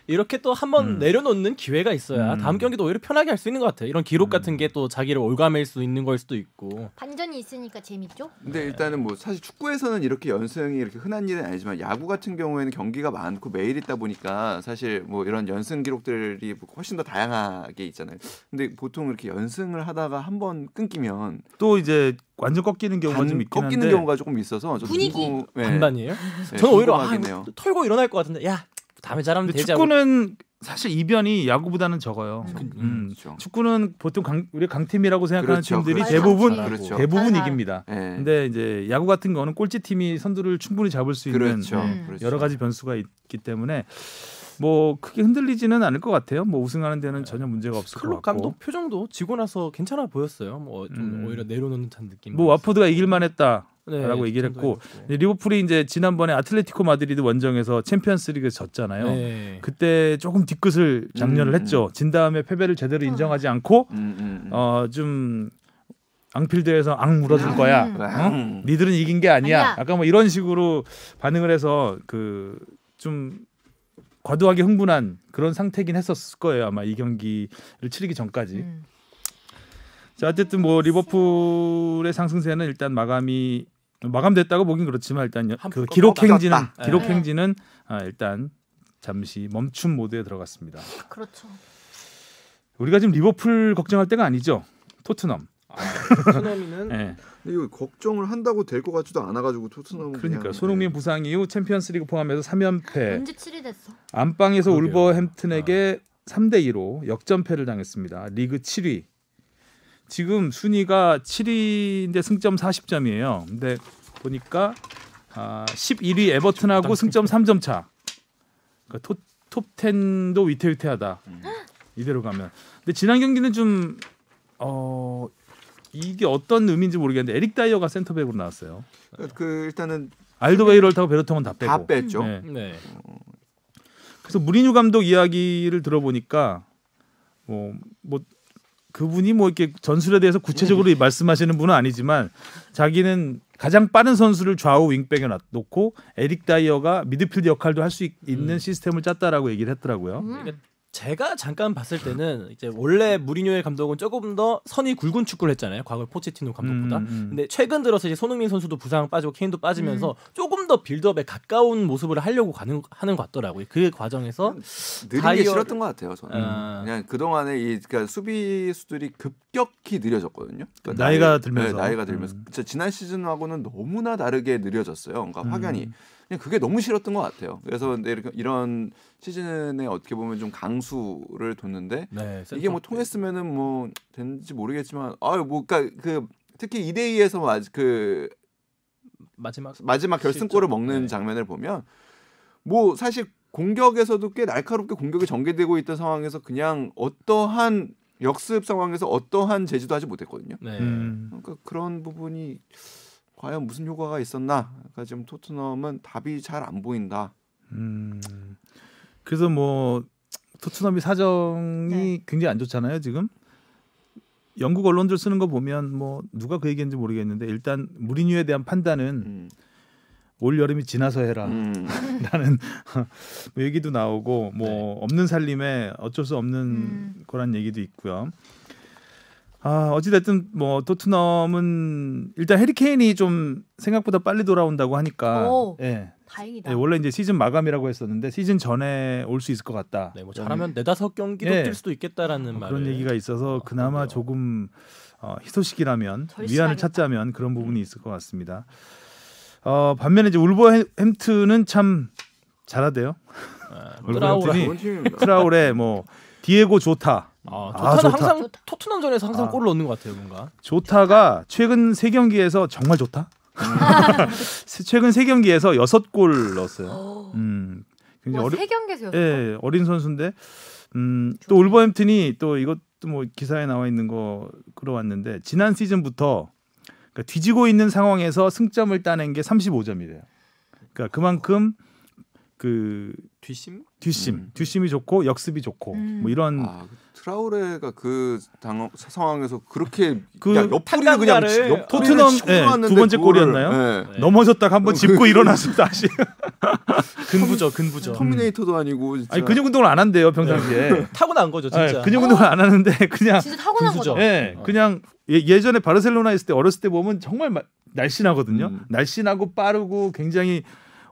[SPEAKER 3] 이렇게 또 한번 내려놓는 기회가 있어야 다음 경기도 오히려 편하게 할 수 있는 것 같아요. 이런 기록 같은 게 또 자기를 올가맬 수 있는 걸 수도 있고.
[SPEAKER 1] 반전이 있으니까 재밌죠?
[SPEAKER 4] 근데 일단은 뭐 사실 축구에서는 이렇게 연승이 이렇게 흔한 일은 아니지만 야구 같은 경우에는 경기가 많고 매일 있다 보니까 사실 뭐 이런 연승 기록들이 훨씬 더 다양하게 있잖아요. 근데 보통 이렇게 연승을 하다가 한번 끊기면
[SPEAKER 2] 또 이제 완전 꺾이는 경우가 좀 있긴
[SPEAKER 4] 꺾이는
[SPEAKER 2] 한데
[SPEAKER 4] 경우가 조금 있어서
[SPEAKER 1] 분위기.
[SPEAKER 3] 반반이에요?
[SPEAKER 4] 네,
[SPEAKER 3] 저는 오히려
[SPEAKER 4] 궁금하긴
[SPEAKER 3] 털고 일어날 것 같은데 야 다음에 잘하면
[SPEAKER 2] 근데
[SPEAKER 3] 되지.
[SPEAKER 2] 축구는 사실 이변이 야구보다는 적어요.
[SPEAKER 4] 그렇죠.
[SPEAKER 2] 축구는 보통 우리 강팀이라고 생각하는
[SPEAKER 4] 그렇죠,
[SPEAKER 2] 팀들이
[SPEAKER 4] 그렇죠.
[SPEAKER 2] 대부분
[SPEAKER 4] 그렇죠.
[SPEAKER 2] 대부분
[SPEAKER 1] 잘.
[SPEAKER 2] 이깁니다.
[SPEAKER 4] 네.
[SPEAKER 2] 근데 이제 야구 같은 거는 꼴찌 팀이 선두를 충분히 잡을 수 있는
[SPEAKER 4] 그렇죠. 그렇죠.
[SPEAKER 2] 여러 가지 변수가 있기 때문에 뭐 크게 흔들리지는 않을 것 같아요. 뭐 우승하는 데는 전혀 문제가 없을 것
[SPEAKER 3] 클럽
[SPEAKER 2] 같고.
[SPEAKER 3] 감독 표정도 지고 나서 괜찮아 보였어요. 뭐 좀 오히려 내려놓는 듯한 느낌.
[SPEAKER 2] 뭐 와포드가 이길만했다라고
[SPEAKER 3] 네,
[SPEAKER 2] 얘기를
[SPEAKER 3] 득점도
[SPEAKER 2] 했고
[SPEAKER 3] 해줬고.
[SPEAKER 2] 리버풀이 이제 지난번에 아틀레티코 마드리드 원정에서 챔피언스리그 졌잖아요.
[SPEAKER 3] 네.
[SPEAKER 2] 그때 조금 뒤끝을 장렬을 했죠. 진 다음에 패배를 제대로 인정하지 않고 좀 앙필드에서 물어줄 거야. 니들은 이긴 게 아니야. 약간 뭐 이런 식으로 반응을 해서 그 좀 과도하게 흥분한 그런 상태긴 했었을 거예요. 아마 이 경기를 치르기 전까지. 자, 어쨌든 뭐 리버풀의 상승세는 일단 마감됐다고 보긴 그렇지만 일단 그 기록 행진은 일단 잠시 멈춤 모드에 들어갔습니다.
[SPEAKER 1] 그렇죠.
[SPEAKER 2] 우리가 지금 리버풀 걱정할 때가 아니죠. 토트넘.
[SPEAKER 3] 토트넘이는
[SPEAKER 2] 네.
[SPEAKER 4] 근데 이거 걱정을 한다고 될 것 같지도 않아가지고 토트넘은
[SPEAKER 2] 그러니까
[SPEAKER 4] 그냥,
[SPEAKER 2] 손흥민 부상 이후 챔피언스리그 포함해서 3연패.
[SPEAKER 1] 언제 7위 됐어?
[SPEAKER 2] 안방에서
[SPEAKER 3] 그러게요.
[SPEAKER 2] 울버햄튼에게 3대2로 역전패를 당했습니다. 리그 7위. 지금 순위가 7위인데 승점 40점이에요. 근데 보니까 11위 에버튼하고 승점 3점 차. 그러니까 톱 10도 위태위태하다. 이대로 가면. 근데 지난 경기는 좀 이게 어떤 의미인지 모르겠는데 에릭 다이어가 센터백으로 나왔어요.
[SPEAKER 4] 그 일단은
[SPEAKER 2] 알더웨이럴하고 베르통은 다 빼고.
[SPEAKER 4] 다 뺐죠.
[SPEAKER 2] 네.
[SPEAKER 3] 네.
[SPEAKER 2] 그래서 무리뉴 감독 이야기를 들어보니까 뭐 그분이 뭐 이렇게 전술에 대해서 구체적으로 말씀하시는 분은 아니지만 자기는 가장 빠른 선수를 좌우 윙백에 놓고 에릭 다이어가 미드필드 역할도 할 수 있는 시스템을 짰다라고 얘기를 했더라고요.
[SPEAKER 3] 이게 제가 잠깐 봤을 때는 이제 원래 무리뉴의 감독은 조금 더 선이 굵은 축구를 했잖아요. 과거 포체티노 감독보다. 근데 최근 들어서 이제 손흥민 선수도 부상 빠지고 케인도 빠지면서 조금 더 빌드업에 가까운 모습을 하려고 하는 것 같더라고요. 그 과정에서
[SPEAKER 4] 느린 게 싫었던 것 같아요. 저는 그냥 그 동안에 그러니까 수비수들이 급격히 느려졌거든요. 그러니까
[SPEAKER 2] 나이가 들면서.
[SPEAKER 4] 네, 나이가 들면서 지난 시즌하고는 너무나 다르게 느려졌어요. 그러니까 확연히. 그냥 그게 너무 싫었던 것 같아요. 그래서 이런 시즌에 어떻게 보면 좀 강수를 뒀는데
[SPEAKER 3] 네,
[SPEAKER 4] 이게 뭐 통했으면은 뭐 됐는지 모르겠지만 그러니까 그 특히 2대2에서 그 마지막 결승골을 먹는
[SPEAKER 3] 네.
[SPEAKER 4] 장면을 보면 뭐 사실 공격에서도 꽤 날카롭게 공격이 전개되고 있던 상황에서 그냥 어떠한 역습 상황에서 어떠한 제지도 하지 못했거든요.
[SPEAKER 3] 네.
[SPEAKER 4] 그러니까 그런 부분이 과연 무슨 효과가 있었나? 그러니까 지금 토트넘은 답이 잘 안 보인다.
[SPEAKER 2] 그래서 뭐 토트넘이 사정이 굉장히 안 좋잖아요 지금. 영국 언론들 쓰는 거 보면 뭐 누가 그 얘기인지 모르겠는데 일단 무리뉴에 대한 판단은 올 여름이 지나서 해라 라는 뭐 얘기도 나오고 뭐 없는 살림에 어쩔 수 없는 거란 얘기도 있고요. 어찌됐든 뭐 토트넘은 일단 해리 케인이 좀 생각보다 빨리 돌아온다고 하니까
[SPEAKER 1] 다행이다.
[SPEAKER 2] 원래 이제 시즌 마감이라고 했었는데 시즌 전에 올 수 있을 것 같다.
[SPEAKER 3] 네, 뭐 잘하면 4-5경기도 뛸 수도 있겠다라는 말.
[SPEAKER 2] 그런 얘기가 있어서 그나마 조금 희소식이라면 위안을 찾자면 그런 부분이 있을 것 같습니다. 반면에 이제 울버햄튼은 참 잘하대요. 트라우레 뭐 디에고 조타.
[SPEAKER 3] 조타는 항상 토트넘전에서 항상 골을 넣는 것 같아요, 뭔가.
[SPEAKER 2] 조타가 최근 3경기에서 정말 좋다. 최근 3경기에서 6골 넣었어요.
[SPEAKER 1] 굉장히 3경기에서 6골?
[SPEAKER 2] 어린 선수인데 또 울버햄튼이 또 이것도 뭐 기사에 나와 있는 거 끌어왔는데 지난 시즌부터 그러니까 뒤지고 있는 상황에서 승점을 따낸 게 35점이래요. 그러니까 그만큼 그 뒷심이 좋고 역습이 좋고 뭐 이런
[SPEAKER 4] 트라우레가 그 상황에서 그렇게
[SPEAKER 3] 옆구리를 그냥
[SPEAKER 2] 토트넘 두 번째 골이었나요? 넘어졌다가 한번 짚고 일어나서 다시
[SPEAKER 3] 근부죠.
[SPEAKER 4] 터미네이터도 아니고 진짜.
[SPEAKER 2] 아니 근육 운동을 안 한대요 평상시에.
[SPEAKER 3] 타고난 거죠 진짜.
[SPEAKER 2] 근육 운동을 안 하는데 그냥
[SPEAKER 1] 진짜 타고난 거죠.
[SPEAKER 2] 그냥 예전에 바르셀로나 있을 때 어렸을 때 보면 정말 날씬하거든요. 날씬하고 빠르고 굉장히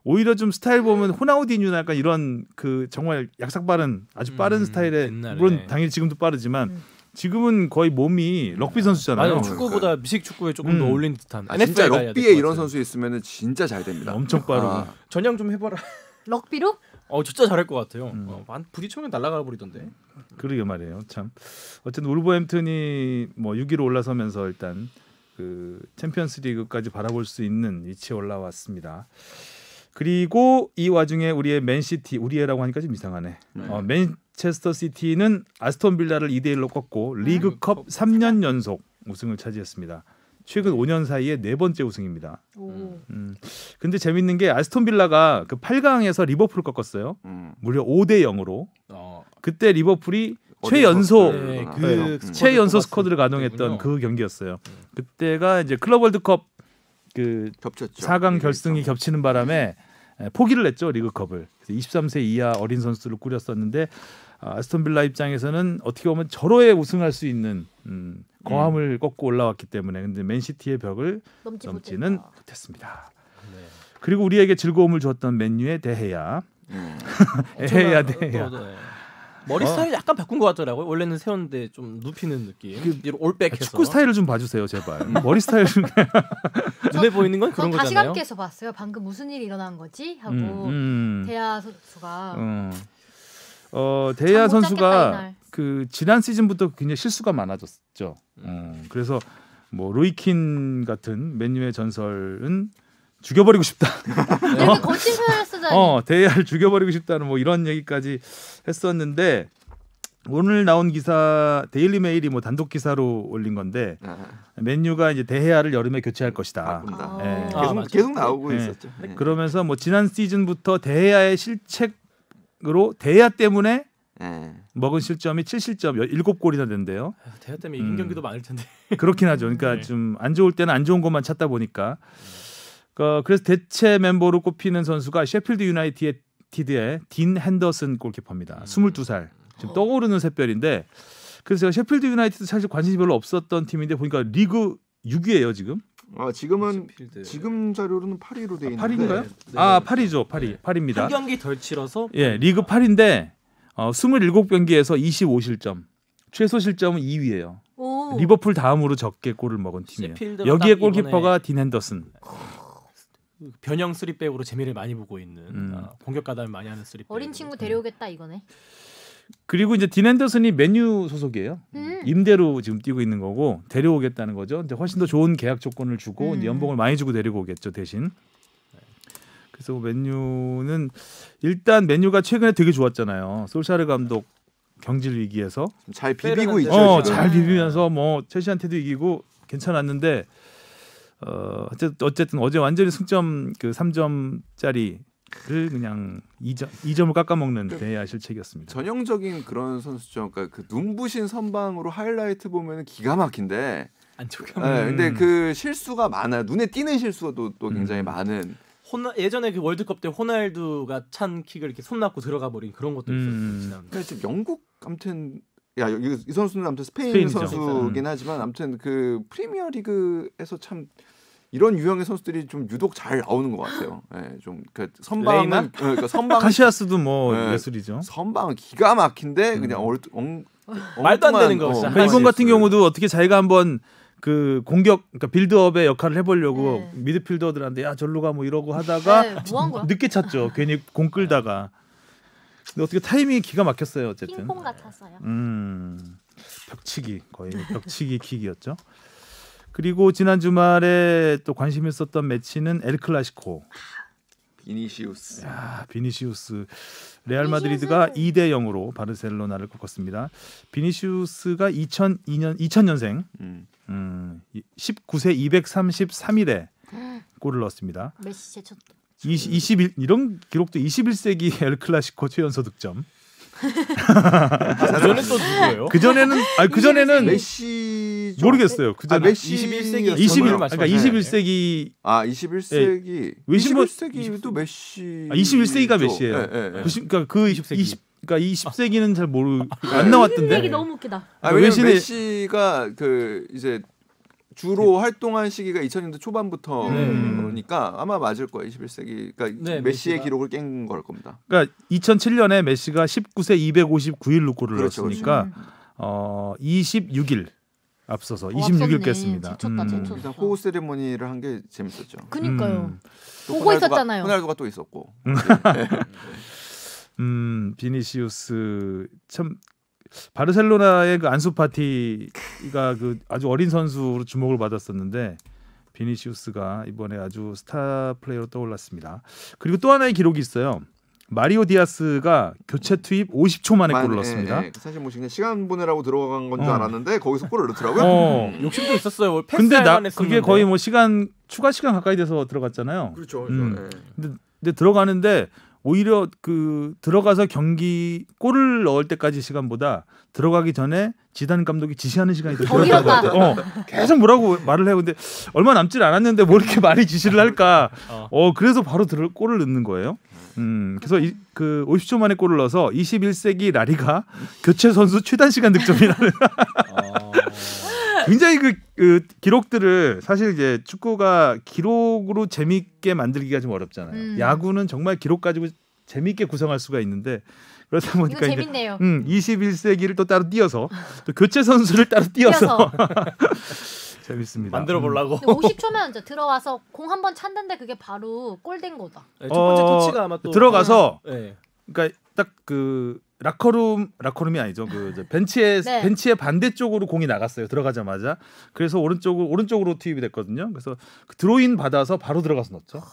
[SPEAKER 2] 오히려 좀 스타일 보면 호나우디뉴나 약간 이런 그 정말 약삭 빠른 아주 빠른 스타일의
[SPEAKER 3] 옛날에.
[SPEAKER 2] 물론 당연히 지금도 빠르지만 지금은 거의 몸이 럭비 선수잖아요.
[SPEAKER 3] 맞아요. 축구보다 미식 축구에 조금 더 어울리는 듯한.
[SPEAKER 4] 진짜 럭비에 이런 선수 있으면 진짜 잘 됩니다.
[SPEAKER 2] 엄청 빠르고.
[SPEAKER 3] 전향 좀 해봐라.
[SPEAKER 1] 럭비로?
[SPEAKER 3] 진짜 잘할 것 같아요. 부딪히면 날아가 버리던데.
[SPEAKER 2] 그러게 말이에요. 참 어쨌든 울버햄튼이 뭐 6위로 올라서면서 일단 그 챔피언스리그까지 바라볼 수 있는 위치에 올라왔습니다. 그리고 이 와중에 우리의 맨시티, 우리의라고 하니까 좀 이상하네. 맨체스터 시티는 아스톤 빌라를 2대1로 꺾고 리그컵 3년 연속 우승을 차지했습니다. 최근 5년 사이에 4번째 우승입니다. 근데 재밌는 게 아스톤 빌라가 그 8강에서 리버풀을 꺾었어요. 무려 5대0으로. 그때 리버풀이 최연소 스쿼드를 가동했던 그 경기였어요. 그때가 이제 클럽 월드컵 그
[SPEAKER 4] 겹쳤죠.
[SPEAKER 2] 4강 결승이 겹치는 바람에 포기를 했죠 리그컵을. 그래서 23세 이하 어린 선수들을 꾸렸었는데 아스톤 빌라 입장에서는 어떻게 보면 절호의 우승할 수 있는 거함을 꺾고 올라왔기 때문에 근데 맨시티의 벽을 넘지는 못했습니다. 그리고 우리에게 즐거움을 주었던 맨유의 데헤야. 데헤야.
[SPEAKER 3] 머리 스타일 약간 바꾼 것 같더라고요. 원래는 세웠는데 좀 눕히는 느낌. 올백해서.
[SPEAKER 2] 축구 스타일을 좀 봐주세요, 제발. 머리 스타일 좀.
[SPEAKER 3] 눈에 보이는 건 그런 거잖아요.
[SPEAKER 1] 다시 함께해서 봤어요. 방금 무슨 일이 일어난 거지? 하고 데야 선수가.
[SPEAKER 2] 데야 선수가 그 지난 시즌부터 굉장히 실수가 많아졌죠. 그래서 뭐 로이킨 같은 맨유의 전설은 죽여버리고 싶다.
[SPEAKER 1] 이렇게 거친 표현을 쓰다니.
[SPEAKER 2] 데야를 죽여버리고 싶다는 뭐 이런 얘기까지 했었는데 오늘 나온 기사 데일리 메일이 뭐 단독 기사로 올린 건데 맨유가 이제 데헤야를 여름에 교체할 것이다.
[SPEAKER 4] 계속 나오고 있었죠.
[SPEAKER 2] 그러면서 뭐 지난 시즌부터 데헤야의 실책으로 데헤야 때문에 먹은 실점이 7실점 7골이나 된대요.
[SPEAKER 3] 데헤야 때문에 이긴 경기도 많을 텐데.
[SPEAKER 2] 그렇긴 하죠. 그러니까 좀 안 좋을 때는 안 좋은 것만 찾다 보니까. 그래서 대체 멤버로 꼽히는 선수가 셰필드 유나이티드의 딘 핸더슨 골키퍼입니다. 22살. 지금 떠오르는 샛별인데 그래서 제가 셰필드 유나이티드 사실 관심이 별로 없었던 팀인데 보니까 리그 6위예요 지금.
[SPEAKER 4] 지금은
[SPEAKER 3] 셰필드.
[SPEAKER 4] 지금 자료로는 8위로 돼 있는데
[SPEAKER 2] 8위인가요?
[SPEAKER 3] 네.
[SPEAKER 2] 8위죠. 8위입니다.
[SPEAKER 3] 한 경기 덜 치러서
[SPEAKER 2] 예, 리그 8인데 27경기에서 25실점. 최소 실점은 2위예요.
[SPEAKER 1] 오.
[SPEAKER 2] 리버풀 다음으로 적게 골을 먹은 팀이에요.
[SPEAKER 3] 셰필드가
[SPEAKER 2] 여기에
[SPEAKER 3] 딱
[SPEAKER 2] 골키퍼가
[SPEAKER 3] 이번에
[SPEAKER 2] 딘 핸더슨.
[SPEAKER 3] 변형 3백으로 재미를 많이 보고 있는 공격 가담을 많이 하는 3백.
[SPEAKER 1] 어린 친구 데려오겠다 이거네.
[SPEAKER 2] 그리고 이제 딘 핸더슨이 맨유 소속이에요. 임대로 지금 뛰고 있는 거고 데려오겠다는 거죠. 이제 훨씬 더 좋은 계약 조건을 주고 이제 연봉을 많이 주고 데리고 오겠죠 대신. 그래서 맨유는 일단 맨유가 최근에 되게 좋았잖아요. 솔샤르 감독 경질 위기에서
[SPEAKER 4] 잘 비비고 있죠. 지금.
[SPEAKER 2] 잘 비비면서 뭐 첼시한테도 이기고 괜찮았는데 어쨌든 어제 완전히 승점 그 3점짜리를 그냥 2점을 깎아먹는 대야 실책이었습니다.
[SPEAKER 4] 전형적인 그런 선수죠. 그러니까 그 눈부신 선방으로 하이라이트 보면 기가 막힌데
[SPEAKER 3] 안쪽에
[SPEAKER 4] 근데 그 실수가 많아요. 눈에 띄는 실수가 또 굉장히 많은.
[SPEAKER 3] 예전에 그 월드컵 때 호날두가 찬 킥을 이렇게 손 놨고 들어가 버린 그런 것도 있었어요.
[SPEAKER 4] 그러니까 지금 영국 아무튼 이 선수는 아무튼 스페인
[SPEAKER 2] 스페인이죠.
[SPEAKER 4] 선수긴 하지만 아무튼 그 프리미어 리그에서 참 이런 유형의 선수들이 좀 유독 잘 나오는 것 같아요. 예, 좀 그 선방은 그러니까 선방
[SPEAKER 2] 카시아스도 뭐
[SPEAKER 4] 네.
[SPEAKER 2] 예술이죠.
[SPEAKER 4] 선방은 기가 막힌데 그냥
[SPEAKER 3] 말도 안 되는 거
[SPEAKER 4] 엉뚱한,
[SPEAKER 3] 진짜.
[SPEAKER 2] 그러니까 이번 같은 경우도 어떻게 자기가 한번 그 공격 그러니까 빌드업의 역할을 해보려고
[SPEAKER 1] 네.
[SPEAKER 2] 미드필더들한테 야 절로 가 뭐 이러고 하다가
[SPEAKER 1] 네, 뭐 한 거야?
[SPEAKER 2] 늦게 찼죠. 괜히 공 끌다가. 근데 어떻게 타이밍이 기가 막혔어요. 어쨌든.
[SPEAKER 1] 핑퐁 같았어요.
[SPEAKER 2] 벽치기 거의 벽치기 킥이었죠. 그리고 지난 주말에 또 관심 있었던 매치는 엘 클라시코.
[SPEAKER 4] 비니시우스.
[SPEAKER 2] 비니시우스 레알 마드리드가 2대 0으로 바르셀로나를 꺾었습니다. 비니시우스가 2000년생 19세 233일에 골을 넣었습니다.
[SPEAKER 1] 메시 제쳤다.
[SPEAKER 2] 21 이런 기록도 21세기 엘 클라시코 최연소 득점.
[SPEAKER 3] 그전에 또 누구예요?
[SPEAKER 2] 그전에는
[SPEAKER 4] 메시
[SPEAKER 2] 모르겠어요. 그전
[SPEAKER 4] 메시
[SPEAKER 3] 21세기
[SPEAKER 2] 21
[SPEAKER 3] 말씀하시나요?
[SPEAKER 2] 그러니까 21세기
[SPEAKER 4] 21세기
[SPEAKER 2] 외신문-
[SPEAKER 4] 21세기도 메시
[SPEAKER 2] 21세기가 메시예요.
[SPEAKER 4] 예.
[SPEAKER 2] 그러니까 그
[SPEAKER 3] 20세기.
[SPEAKER 2] 그러니까 20세기는 잘 안 나왔던데.
[SPEAKER 1] 얘기 너무 웃기다.
[SPEAKER 4] 왜냐면
[SPEAKER 2] 외신에-
[SPEAKER 4] 메시가 그 이제 주로 활동한 시기가 2000년대 초반부터니까 아마 맞을 거예요. 21세기. 그러니까
[SPEAKER 3] 네,
[SPEAKER 4] 메시의
[SPEAKER 3] 메시가-
[SPEAKER 4] 기록을 깬 걸 겁니다.
[SPEAKER 2] 그러니까 2007년에 메시가 19세 259일로 골을
[SPEAKER 4] 그렇죠,
[SPEAKER 2] 넣었으니까 26일 앞서서 26일 깼습니다.
[SPEAKER 1] 제쳤다 제쳤어.
[SPEAKER 4] 일단 호우 세리머니를 한 게 재밌었죠.
[SPEAKER 1] 그니까요.
[SPEAKER 4] 또
[SPEAKER 1] 보고
[SPEAKER 4] 호날두가-
[SPEAKER 1] 있었잖아요.
[SPEAKER 4] 호날두가 또 있었고.
[SPEAKER 2] 비니시우스 참 바르셀로나의 그 안수 파티가 그 아주 어린 선수로 주목을 받았었는데 비니시우스가 이번에 아주 스타 플레이어로 떠올랐습니다. 그리고 또 하나의 기록이 있어요. 마리오 디아스가 교체 투입 50초 만에 골을 넣었습니다.
[SPEAKER 4] 사실 뭐 그냥 시간 보내라고 들어간 건 줄 알았는데 거기서 골을 넣더라고요.
[SPEAKER 3] 욕심도 있었어요.
[SPEAKER 2] 근데
[SPEAKER 3] 패스할만
[SPEAKER 2] 그게
[SPEAKER 3] 했었는데.
[SPEAKER 2] 거의 뭐 추가 시간 가까이 돼서 들어갔잖아요.
[SPEAKER 4] 그렇죠.
[SPEAKER 2] 근데 들어가는데 오히려 그 들어가서 경기 골을 넣을 때까지 시간보다 들어가기 전에 지단 감독이 지시하는 시간이 더
[SPEAKER 1] 더
[SPEAKER 2] 길었던 것
[SPEAKER 1] 길었다.
[SPEAKER 2] 같아요. 계속 뭐라고 말을 해요. 근데 얼마 남질 않았는데 뭐 이렇게 많이 지시를 할까? 그래서 바로 골을 넣는 거예요. 그래서 그 50초 만에 골을 넣어서 21세기 라리가 교체 선수 최단 시간 득점이라는 굉장히 그 기록들을 사실 이제 축구가 기록으로 재밌게 만들기가 좀 어렵잖아요. 야구는 정말 기록 가지고 재밌게 구성할 수가 있는데 그러다 보니까
[SPEAKER 1] 이거 재밌네요.
[SPEAKER 2] 21세기를 또 따로 띄어서 또 교체 선수를 따로 띄어서 재밌습니다.
[SPEAKER 3] 만들어 보려고.
[SPEAKER 1] 50초면 이제 들어와서 공 한 번 찼는데 그게 바로 골된 거다.
[SPEAKER 3] 네, 첫 번째 터치가 아마 또
[SPEAKER 2] 들어가서
[SPEAKER 3] 네.
[SPEAKER 2] 그러니까 딱 그 라커룸이 아니죠. 그 벤치의
[SPEAKER 1] 네.
[SPEAKER 2] 벤치의 반대쪽으로 공이 나갔어요. 들어가자마자. 그래서 오른쪽으로 투입이 됐거든요. 그래서 그 드로인 받아서 바로 들어가서 넣었죠.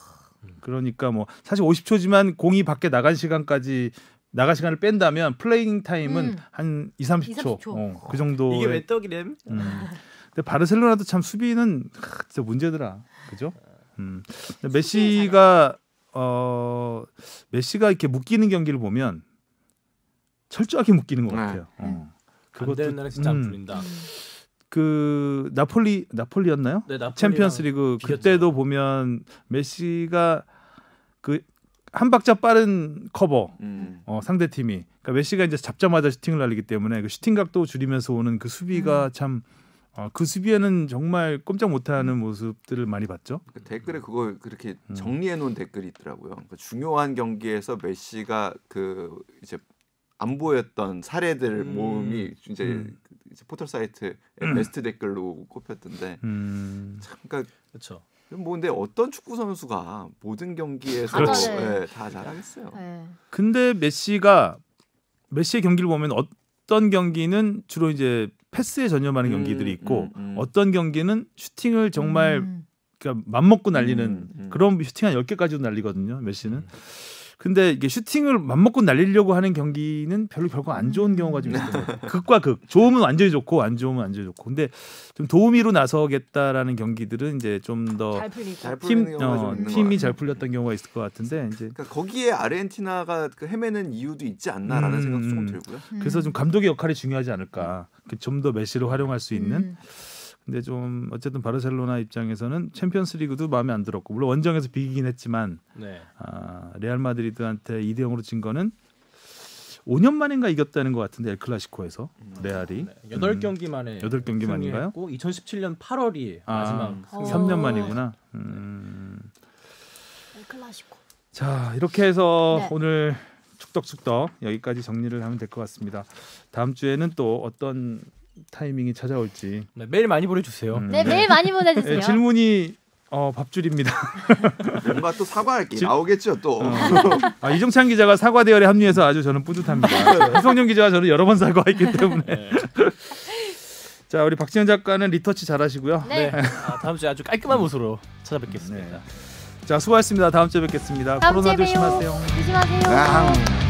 [SPEAKER 2] 그러니까 뭐 사실 50초지만 공이 밖에 나간 시간까지 나갈 시간을 뺀다면 플레잉 타임은 한 2-30초. 그 정도.
[SPEAKER 3] 이게 왜 떡이램?
[SPEAKER 2] 근데 바르셀로나도 참 수비는 진짜 문제더라. 그죠? 근데 메시가 이렇게 묶이는 경기를 보면 철저하게 묶이는 것 같아요.
[SPEAKER 3] 안 되는 날은 진짜 안 풀린다.
[SPEAKER 2] 그 나폴리였나요?
[SPEAKER 3] 네, 나폴리랑
[SPEAKER 2] 챔피언스리그
[SPEAKER 3] 비겼죠.
[SPEAKER 2] 그때도 보면 메시가 그 한 박자 빠른 커버
[SPEAKER 4] 음.
[SPEAKER 2] 상대 팀이 그러니까 메시가 이제 잡자마자 슈팅을 날리기 때문에 그 슈팅 각도 줄이면서 오는 그 수비가 참 그 수비에는 정말 꼼짝 못하는 모습들을 많이 봤죠.
[SPEAKER 4] 그 댓글에 그거 그렇게 정리해 놓은 댓글이 있더라고요. 그 중요한 경기에서 메시가 그 이제 안 보였던 사례들 모음이 이제 포털 사이트의 베스트 댓글로 꼽혔던데 참 그러니까
[SPEAKER 3] 그렇죠.
[SPEAKER 4] 뭐 근데 어떤 축구 선수가 모든 경기에서
[SPEAKER 1] 그렇지.
[SPEAKER 4] 예, 다 잘하겠어요.
[SPEAKER 1] 네.
[SPEAKER 2] 근데 메시의 경기를 보면 어떤 경기는 주로 이제 패스에 전념하는 경기들이 있고 어떤 경기는 슈팅을 정말 그러니까 맘먹고 날리는 그런 슈팅 한 10개까지도 날리거든요. 메시는. 근데 이게 슈팅을 맘먹고 날리려고 하는 경기는 별로 결국 안 좋은 경우가 좀 있어요. 극과 극. 좋으면 완전히 좋고 안 좋으면 완전히 좋고. 근데 좀 도우미로 나서겠다라는 경기들은 이제 좀 더
[SPEAKER 1] 잘 풀리고.
[SPEAKER 4] 잘 풀리는 경우가 좀 있는 것
[SPEAKER 2] 팀이
[SPEAKER 4] 같아요.
[SPEAKER 2] 잘 풀렸던 경우가 있을 것 같은데 이제
[SPEAKER 4] 그러니까 거기에 아르헨티나가 그 헤매는 이유도 있지 않나라는 생각도 조금 들고요.
[SPEAKER 2] 그래서 좀 감독의 역할이 중요하지 않을까. 좀 더 메시를 활용할 수 있는. 근데 좀 어쨌든 바르셀로나 입장에서는 챔피언스리그도 마음에 안 들었고 물론 원정에서 비기긴 했지만
[SPEAKER 3] 네.
[SPEAKER 2] 레알 마드리드한테 2대0으로 진 거는 5년 만인가 이겼다는 것 같은데 엘클라시코에서 레알이
[SPEAKER 3] 네. 8경기 만에
[SPEAKER 2] 8경기 만인가요?
[SPEAKER 3] 2017년 8월이 마지막 승리.
[SPEAKER 2] 3년 만이구나.
[SPEAKER 1] 클라시코.
[SPEAKER 2] 자 이렇게 해서
[SPEAKER 1] 네.
[SPEAKER 2] 오늘 축덕축덕 여기까지 정리를 하면 될 것 같습니다. 다음 주에는 또 어떤 타이밍이 찾아올지
[SPEAKER 3] 네, 메일 많이 보내주세요.
[SPEAKER 1] 네, 메일 많이 보내주세요.
[SPEAKER 2] 네, 질문이 밥줄입니다.
[SPEAKER 4] 뭔가 또 사과할 게 나오겠죠 또.
[SPEAKER 2] 이정찬 기자가 사과 대열에 합류해서 아주 저는 뿌듯합니다. 이성용 기자와 저는 여러 번 사과했기 때문에.
[SPEAKER 3] 네.
[SPEAKER 2] 자 우리 박지현 작가는 리터치 잘하시고요.
[SPEAKER 1] 네.
[SPEAKER 3] 다음 주에 아주 깔끔한 모습으로 찾아뵙겠습니다.
[SPEAKER 2] 자 수고하셨습니다. 다음 주에 뵙겠습니다.
[SPEAKER 1] 다음 주에
[SPEAKER 2] 코로나
[SPEAKER 1] 봬요.
[SPEAKER 2] 조심하세요.
[SPEAKER 1] 조심하세요.
[SPEAKER 4] 아.